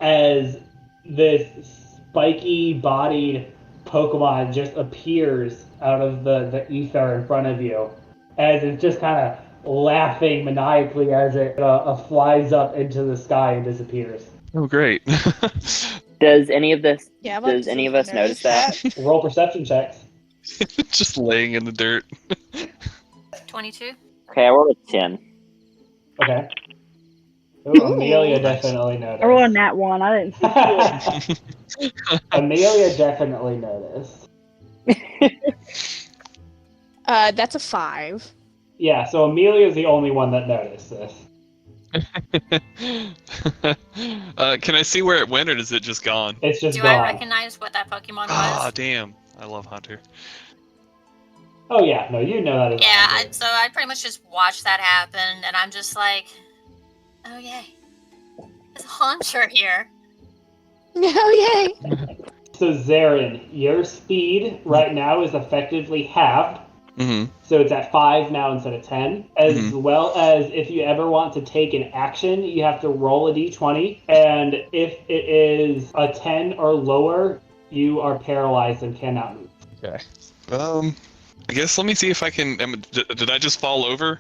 as this spiky-bodied Pokemon just appears out of the ether in front of you, as it's just kind of laughing maniacally as it flies up into the sky and disappears. Oh, great. Does any of this? Yeah, Does any of us notice that? Roll perception checks. Just laying in the dirt. 22. Okay, I rolled a 10. Okay. Ooh, Ooh. Amelia definitely noticed. I rolled a nat 1. I didn't see shit. Amelia definitely noticed. That's a 5. Yeah, so Amelia's the only one that noticed this. Can I see where it went, or is it just gone? It's just Do gone. I recognize what that Pokemon Ah, was? damn. I love Hunter. Oh yeah, no, you know that is Yeah, Haunter. so I pretty much just watched that happen, and I'm just like, oh yay, there's a Haunter here. Oh, yay! So Zarin, your speed right now is effectively halved. Mm-hmm. So it's at 5 now instead of 10. As Mhm. well as if you ever want to take an action, you have to roll a d20. And if it is a 10 or lower, you are paralyzed and cannot move. Okay. I guess let me see if I can. Did I just fall over?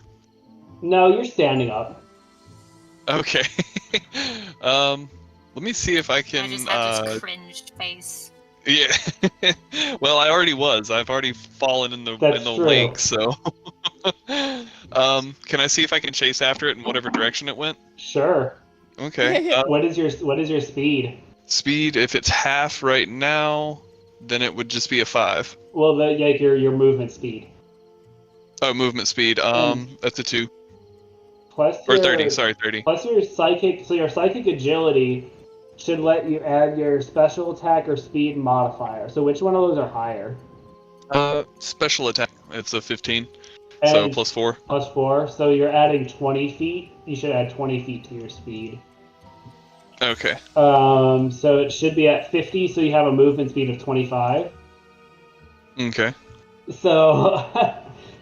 No, you're standing up. Okay. Let me see if I can. I just have this cringed face. Yeah. Well, I already was. I've already fallen in the That's true. lake, so. Can I see if I can chase after it in whatever direction it went? Sure. Okay. What is your speed? Speed, if it's half right now, then it would just be a 5. Well, your movement speed. Oh, movement speed. That's a 2. Plus Or your, 30. Sorry, 30. Plus your psychic. So your psychic agility should let you add your special attack or speed modifier. So which one of those are higher? Special attack. It's a 15. And So plus 4. Plus 4. So you're adding 20 feet. You should add 20 feet to your speed. Okay. So it should be at 50. So you have a movement speed of 25. Okay. So,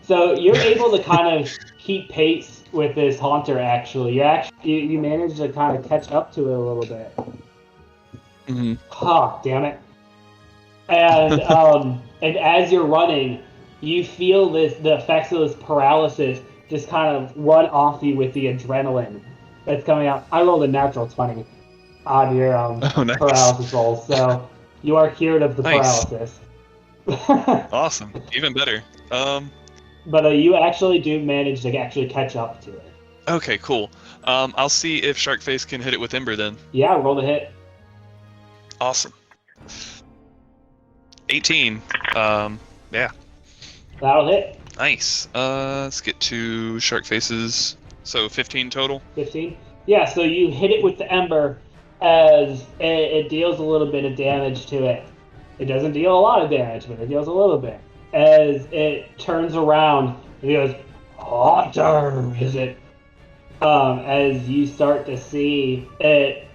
so you're able to kind of keep pace with this haunter. Actually, you managed to kind of catch up to it a little bit. Mm-hmm. Ha! Damn it! And and as you're running, you feel the effects of this paralysis just kind of run off you with the adrenaline that's coming out. I rolled a natural 20 on your nice. paralysis rolls, so you are cured of the Nice. paralysis. Awesome. Even better. But you actually do manage to actually catch up to it. Okay, cool. I'll see if Sharkface can hit it with Ember then. Yeah, roll the hit. Awesome. 18. Yeah. That'll hit. Nice. Let's get to Sharkface's. So 15 total. 15. Yeah, so you hit it with the ember as it deals a little bit of damage to it. It doesn't deal a lot of damage, but it deals a little bit. As it turns around, and it goes, "Haunter!" Is it? As you start to see it,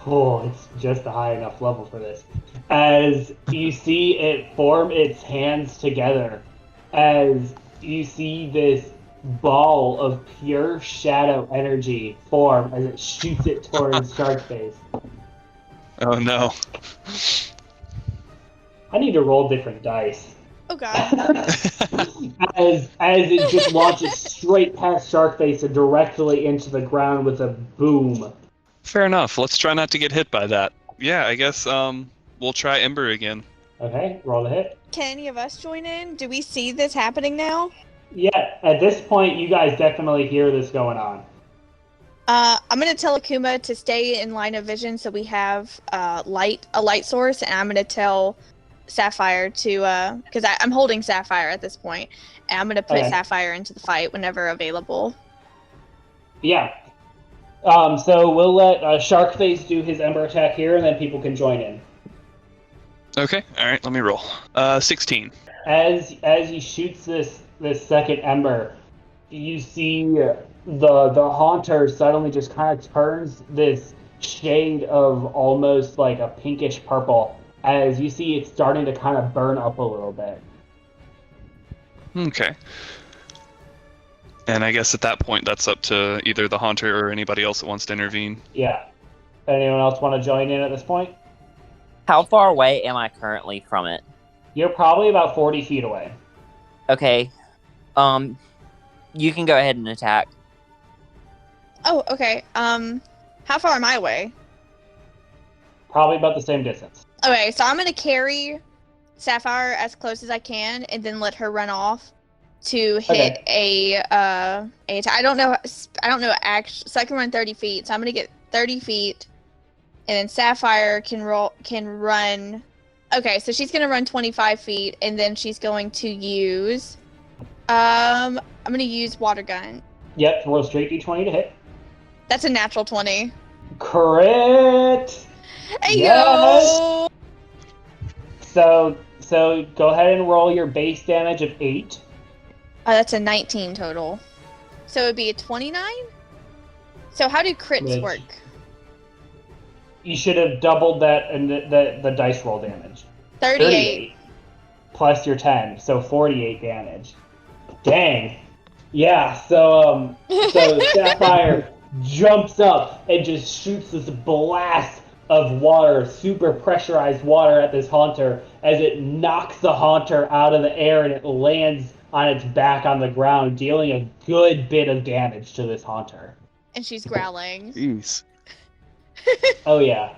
it's just a high enough level for this. As you see it form its hands together, as you see this ball of pure shadow energy form as it shoots it towards Sharkface. Oh no. I need to roll different dice. Oh god. as it just launches straight past Sharkface and directly into the ground with a boom. Fair enough. Let's try not to get hit by that. Yeah, I guess we'll try Ember again. Okay, roll the hit. Can any of us join in? Do we see this happening now? Yeah, at this point, you guys definitely hear this going on. I'm gonna tell Akuma to stay in line of vision so we have a light source, and I'm gonna tell Sapphire to because I'm holding Sapphire at this point, and I'm gonna put Okay. Sapphire into the fight whenever available. Yeah. So we'll let Sharkface do his Ember attack here, and then people can join in. Okay. All right. Let me roll. 16. As he shoots this second Ember, you see the haunter suddenly just kind of turns this shade of almost like a pinkish purple. As you see, it's starting to kind of burn up a little bit. Okay. And I guess at that point, that's up to either the Haunter or anybody else that wants to intervene. Yeah. Anyone else want to join in at this point? How far away am I currently from it? You're probably about 40 feet away. Okay. You can go ahead and attack. Oh, okay. How far am I away? Probably about the same distance. Okay, so I'm gonna carry Sapphire as close as I can, and then let her run off to hit a attack. I don't know. So I can run 30 feet. So I'm gonna get 30 feet, and then Sapphire can run. Okay, so she's gonna run 25 feet, and then she's going to use. I'm gonna use water gun. Yep, roll straight d20 to hit. That's a natural 20. Crit! Hey Yes! yo! So go ahead and roll your base damage of 8. That's a 19 total. So it would be a 29? So how do crits Which- work? You should have doubled that and the dice roll damage. 38. Plus your 10, so 48 damage. Dang. Yeah, so Sapphire jumps up and just shoots this blast of water, super pressurized water at this haunter as it knocks the haunter out of the air and it lands on its back on the ground, dealing a good bit of damage to this haunter. And she's growling. Jeez. Oh yeah.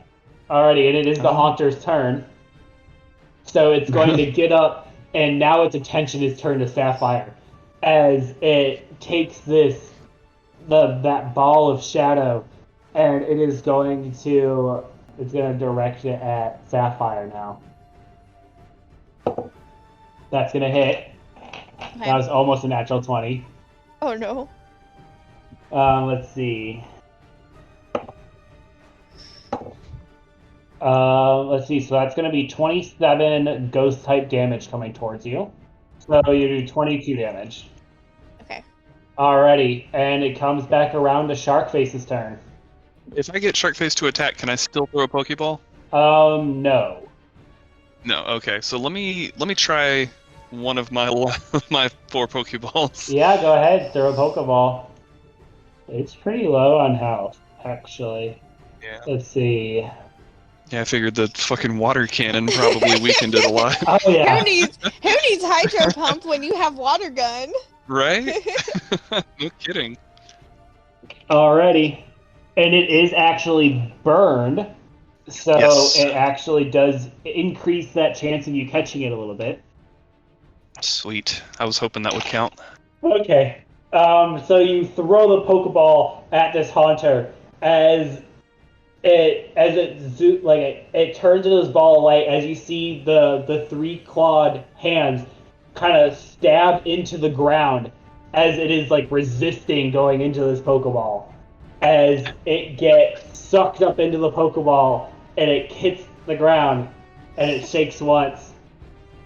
Alrighty, and it is the haunter's turn. So it's going to get up, and now its attention is turned to Sapphire as it takes that ball of shadow, and it is going to direct it at Sapphire now. That's going to hit. Okay. That was almost a natural 20. Oh no. Let's see. Let's see. So that's going to be 27 ghost type damage coming towards you. So you do 22 damage. Okay. Alrighty, and it comes back around to Sharkface's turn. If I get Sharkface to attack, can I still throw a Pokeball? No. No. Okay. So let me try one of my my 4 Pokeballs. Yeah, go ahead. Throw a Pokeball. It's pretty low on health, actually. Yeah. Let's see. Yeah, I figured the fucking water cannon probably weakened it a lot. Oh yeah. Who needs hydro pump when you have water gun? Right? No kidding. Alrighty. And it is actually burned, so Yes. it actually does increase that chance of you catching it a little bit. Sweet. I was hoping that would count. Okay. So you throw the Pokeball at this haunter as it turns into this ball of light as you see the 3 clawed hands kind of stab into the ground as it is like resisting going into this Pokeball. As it gets sucked up into the Pokeball and it hits the ground and it shakes once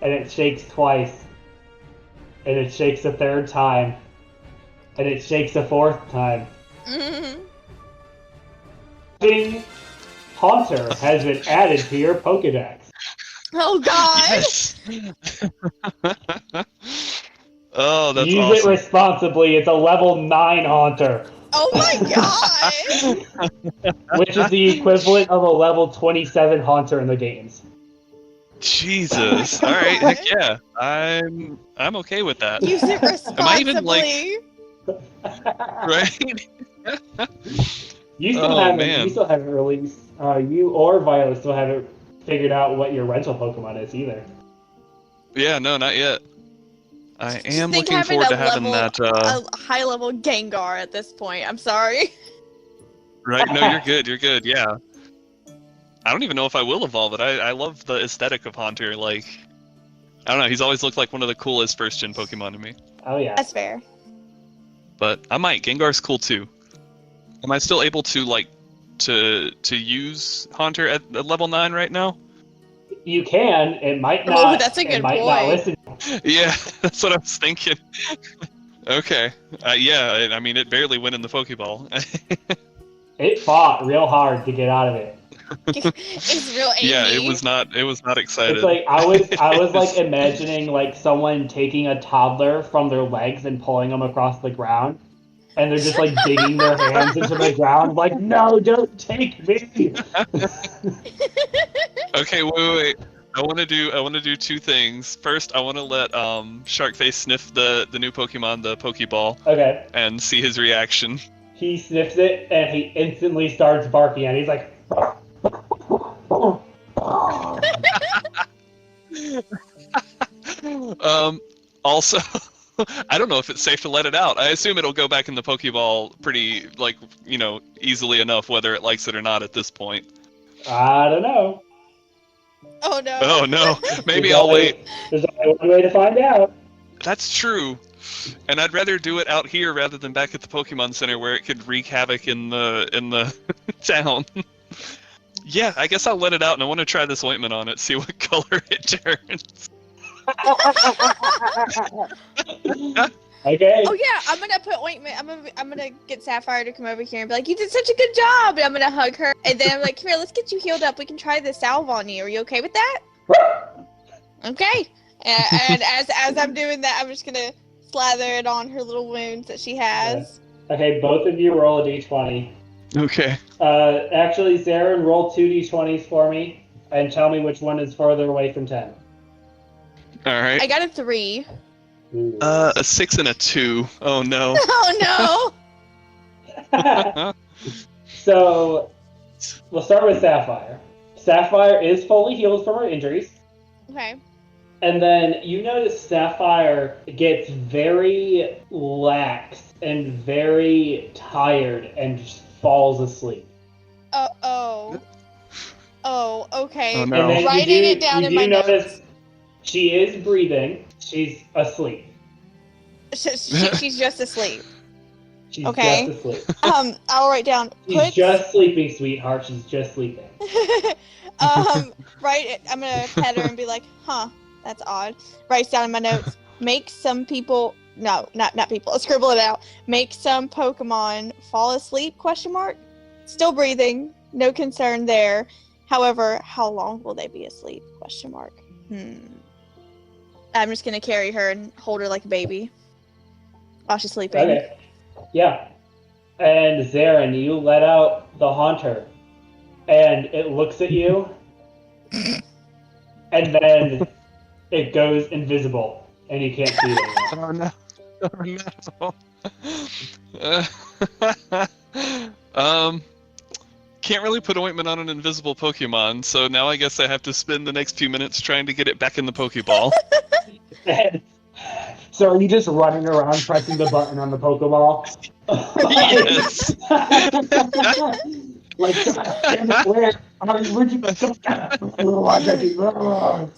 and it shakes twice and it shakes a 3rd time and it shakes a 4th time. Mm-hmm. Ding! Haunter has been added to your Pokedex. Oh god! Yes. Oh, that's Use it awesome. responsibly. It's a level 9 Haunter, Oh my god! which is the equivalent of a level 27 Haunter in the games. Jesus. All right. Heck yeah. I'm okay with that. Use it responsibly. Am I even like right? You still Oh, haven't. man. You still haven't released. You or Violet still haven't figured out what your rental Pokemon is either. Yeah. No, not yet. I Just am think looking forward to having level, that. a high level Gengar at this point. I'm sorry. Right? No, you're good. You're good. Yeah. I don't even know if I will evolve it. I love the aesthetic of Haunter. Like, I don't know. He's always looked like one of the coolest first-gen Pokemon to me. Oh yeah. That's fair. But I might. Gengar's cool too. Am I still able to like to use Haunter at level 9 right now? You can. It might not. Oh, that's a good it might not point. listen. Yeah, that's what I was thinking. Okay. Yeah, I mean, it barely went in the Pokeball. It fought real hard to get out of it. It's real angry. Yeah, it was not excited. It's like I was like imagining like someone taking a toddler from their legs and pulling them across the ground, and they're just like digging their hands into the ground, like, no, don't take me. Okay, wait. I want to do 2 things. First, I want to let Sharkface sniff the new Pokemon, the Pokeball, Okay. and see his reaction. He sniffs it and he instantly starts barking at it. He's like, Also, I don't know if it's safe to let it out. I assume it'll go back in the Pokeball pretty, like, easily enough, whether it likes it or not at this point. I don't know. Oh no. Oh no, maybe There's I'll only- wait. There's only one way to find out. That's true. And I'd rather do it out here rather than back at the Pokemon Center where it could wreak havoc in the town. Yeah, I guess I'll let it out, and I want to try this ointment on it, see what color it turns. Okay. Oh yeah, I'm gonna put ointment. I'm gonna get Sapphire to come over here and be like, "You did such a good job!" And I'm gonna hug her, and then I'm like, "Come here, let's get you healed up. We can try the salve on you. Are you okay with that?" Okay. And as I'm doing that, I'm just gonna slather it on her little wounds that she has. Okay, both of you roll a d20. Okay. Actually, Zarin, roll 2d20s for me and tell me which one is farther away from 10. All right. I got a 3. A 6 and a 2. Oh no. Oh So, we'll start with Sapphire. Sapphire is fully healed from her injuries. no! Okay. And then you notice Sapphire gets very lax and very tired and just falls asleep. Oh, okay. Oh, no. And then Writing it down in my notice notes. she is breathing. She's asleep. She's just asleep. She's Okay. just asleep. I'll write down. She's just sleeping, sweetheart. She's just sleeping. Right. I'm gonna pet her and be like, "Huh, that's odd." Writes down in my notes. Make some people. No, not people. Scribble it out. Make some Pokemon fall asleep? Question mark. Still breathing. No concern there. However, how long will they be asleep? Question mark. I'm just gonna carry her and hold her like a baby while she's sleeping. Okay. Yeah. And Zarin, you let out the Haunter, and it looks at you, and then it goes invisible, and you can't see it anymore. Oh no. Can't really put ointment on an invisible Pokemon, so now I guess I have to spend the next few minutes trying to get it back in the Pokeball. So are you just running around pressing the button on the Pokeball? Yes. Like, where'd you go? It's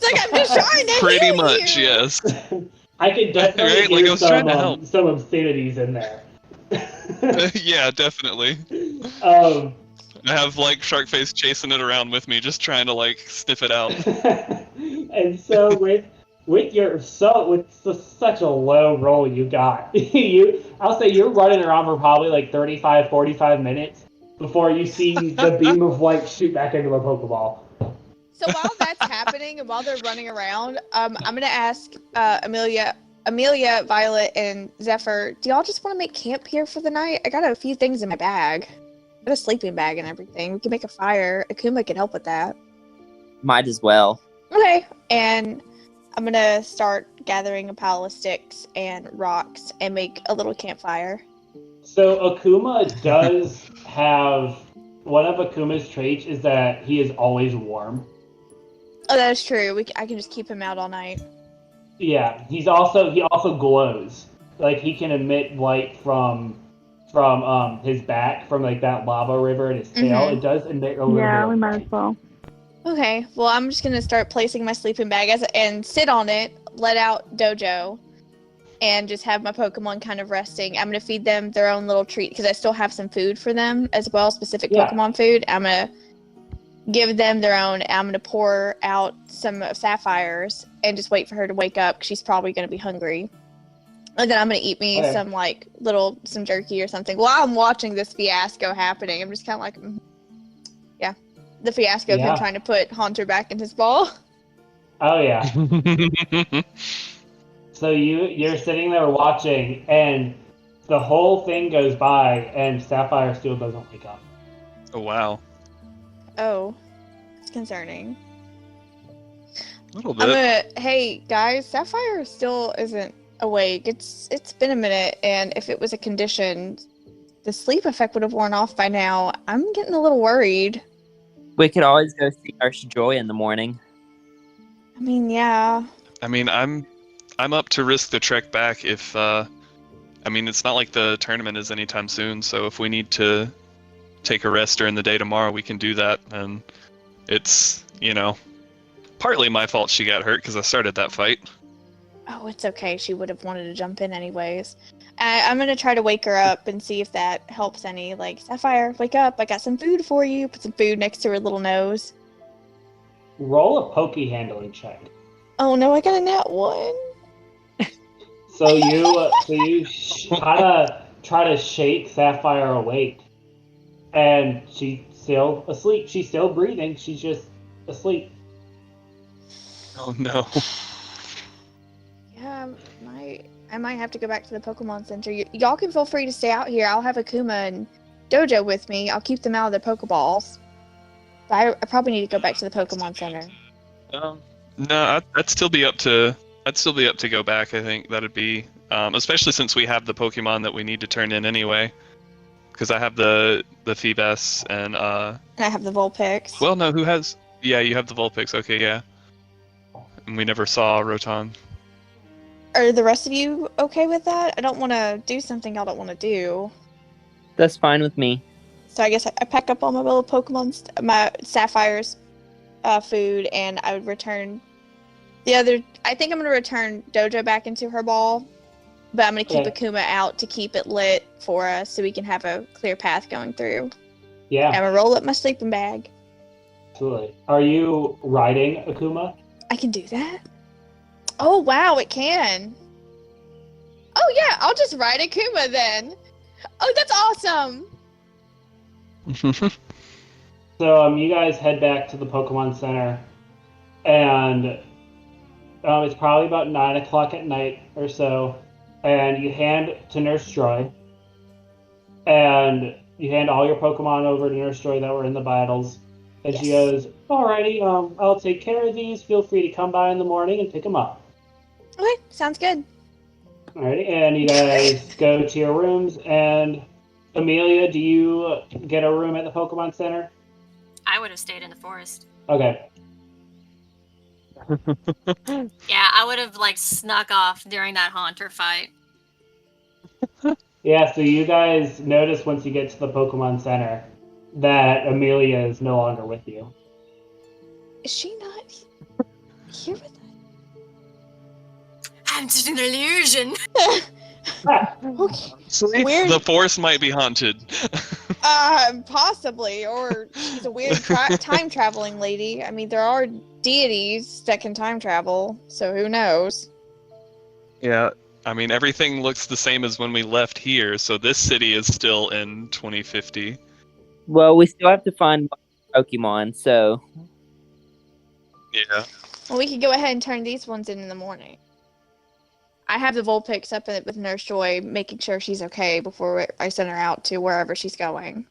like I'm just trying to Pretty heal much, you. yes. I could definitely Right, like I hear was trying to help. some obscenities in there. Yeah, definitely. Um, I have like Sharkface chasing it around with me, just trying to like sniff it out. and so with such a low roll you got, I'll say you're running around for probably like 35, 45 minutes before you see the beam of light shoot back into the Pokeball. So while that's happening and while they're running around, I'm gonna ask Amelia, Violet, and Zephyr, do y'all just want to make camp here for the night? I got a few things in my bag. I got a sleeping bag and everything. We can make a fire. Akuma can help with that. Might as well. Okay. And I'm gonna start gathering a pile of sticks and rocks and make a little campfire. So Akuma does have one of Akuma's traits is that he is always warm. Oh, that's true. I can just keep him out all night. Yeah, he also glows. Like he can emit light from his back, from like that lava river in his tail. Mhm. It does emit a little bit. Yeah, we of might light. as well. Okay. Well, I'm just gonna start placing my sleeping bag and sit on it, let out Dojo, and just have my Pokemon kind of resting. I'm gonna feed them their own little treat because I still have some food for them as well, specific Pokemon food. I'm gonna give them their own. I'm gonna pour out some Sapphires and just wait for her to wake up because she's probably gonna be hungry. And then I'm gonna eat me Okay. some jerky or something while I'm watching this fiasco happening. I'm just kind of like, yeah, the fiasco of him Yeah. trying to put Haunter back in his ball. Oh yeah. So you're sitting there watching, and the whole thing goes by, and Sapphire still doesn't wake up. Oh wow. Oh, it's concerning. A little bit. Hey guys, Sapphire still isn't awake. It's been a minute, and if it was a condition, the sleep effect would have worn off by now. I'm getting a little worried. We could always go see Nurse Joy in the morning. I mean, yeah. I mean, I'm up to risk the trek back if I mean, it's not like the tournament is anytime soon, so if we need to take a rest during the day tomorrow, we can do that. And it's, partly my fault she got hurt because I started that fight. Oh, it's okay. She would have wanted to jump in anyways. I'm gonna try to wake her up and see if that helps any. Like, Sapphire, wake up! I got some food for you. Put some food next to her little nose. Roll a Poke handling check. Oh no, I got a nat 1. So you try to shake Sapphire awake, and she's still asleep. She's still breathing. She's just asleep. Oh no. Yeah, I might have to go back to the Pokemon Center. Y'all can feel free to stay out here. I'll have Akuma and dojo with me, I'll keep them out of the Pokeballs. But I probably need to go back to the Pokemon Center. No, I'd still be up to go back. I think that'd be, especially since we have the Pokemon that we need to turn in anyway. Because I have the Phoebus and And I have the Vulpix. Well, no, who has? Yeah, you have the Vulpix. Okay, yeah. And we never saw Rotom. Are the rest of you okay with that? I don't want to do something I don't want to do. That's fine with me. So I guess I pack up all my little Pokemon, my Sapphire's food, and I would return the other. I think I'm going to return Dojo back into her ball, but I'm going to keep Akuma out to keep it lit for us so we can have a clear path going through. Yeah. I'm going to roll up my sleeping bag. Absolutely. Are you riding Akuma? I can do that? Oh, wow, it can. Oh, yeah, I'll just ride Akuma then. Oh, that's awesome. So you guys head back to the Pokemon Center, and it's probably about 9 o'clock at night or so, and you hand to Nurse Joy, and you hand all your Pokemon over to Nurse Joy that were in the battles, and she goes, alrighty, I'll take care of these, feel free to come by in the morning and pick them up. Okay, sounds good. Alrighty, and you guys go to your rooms, and Amelia, do you get a room at the Pokemon Center? I would have stayed in the forest. Okay. Yeah, I would have snuck off during that Haunter fight. Yeah, so you guys notice once you get to the Pokemon Center that Amelia is no longer with you. Is she not here with us? I'm just an illusion. Okay. Weird. The forest might be haunted. Possibly, or she's a weird time traveling lady. I mean, there are deities that can time travel, so who knows? Yeah, I mean, everything looks the same as when we left here, so this city is still in 2050. Well, we still have to find Pokemon, so... Yeah. Well, we could go ahead and turn these ones in the morning. I have the Vulpix up with Nurse Joy, making sure she's okay before I send her out to wherever she's going.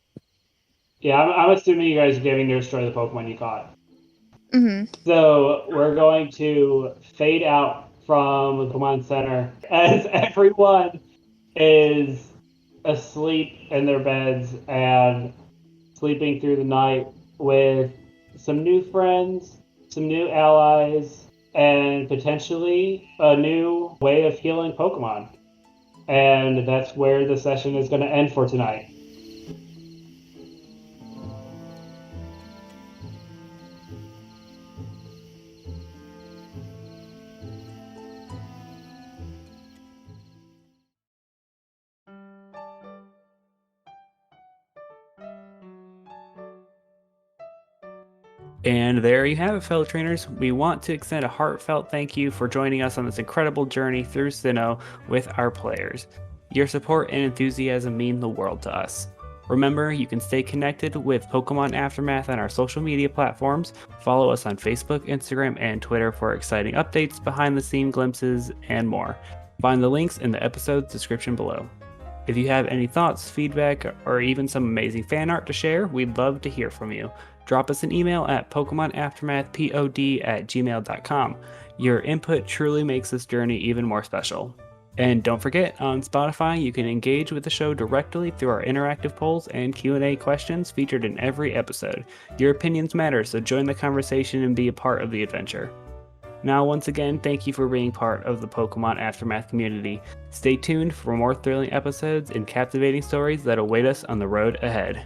Yeah, I'm assuming you guys are giving Nurse Joy the Pokemon you caught. Mm-hmm. So we're going to fade out from the Pokemon Center as everyone is asleep in their beds and sleeping through the night with some new friends, some new allies, and potentially a new way of healing Pokemon. And that's where the session is going to end for tonight. And there you have it, fellow trainers. We want to extend a heartfelt thank you for joining us on this incredible journey through Sinnoh with our players. Your support and enthusiasm mean the world to us. Remember, you can stay connected with Pokemon Aftermath on our social media platforms. Follow us on Facebook, Instagram, and Twitter for exciting updates, behind-the-scenes glimpses, and more. Find the links in the episode description below. If you have any thoughts, feedback, or even some amazing fan art to share, we'd love to hear from you. Drop us an email at PokemonAftermathPod@gmail.com. Your input truly makes this journey even more special. And don't forget, on Spotify, you can engage with the show directly through our interactive polls and Q&A questions featured in every episode. Your opinions matter, so join the conversation and be a part of the adventure. Now, once again, thank you for being part of the Pokemon Aftermath community. Stay tuned for more thrilling episodes and captivating stories that await us on the road ahead.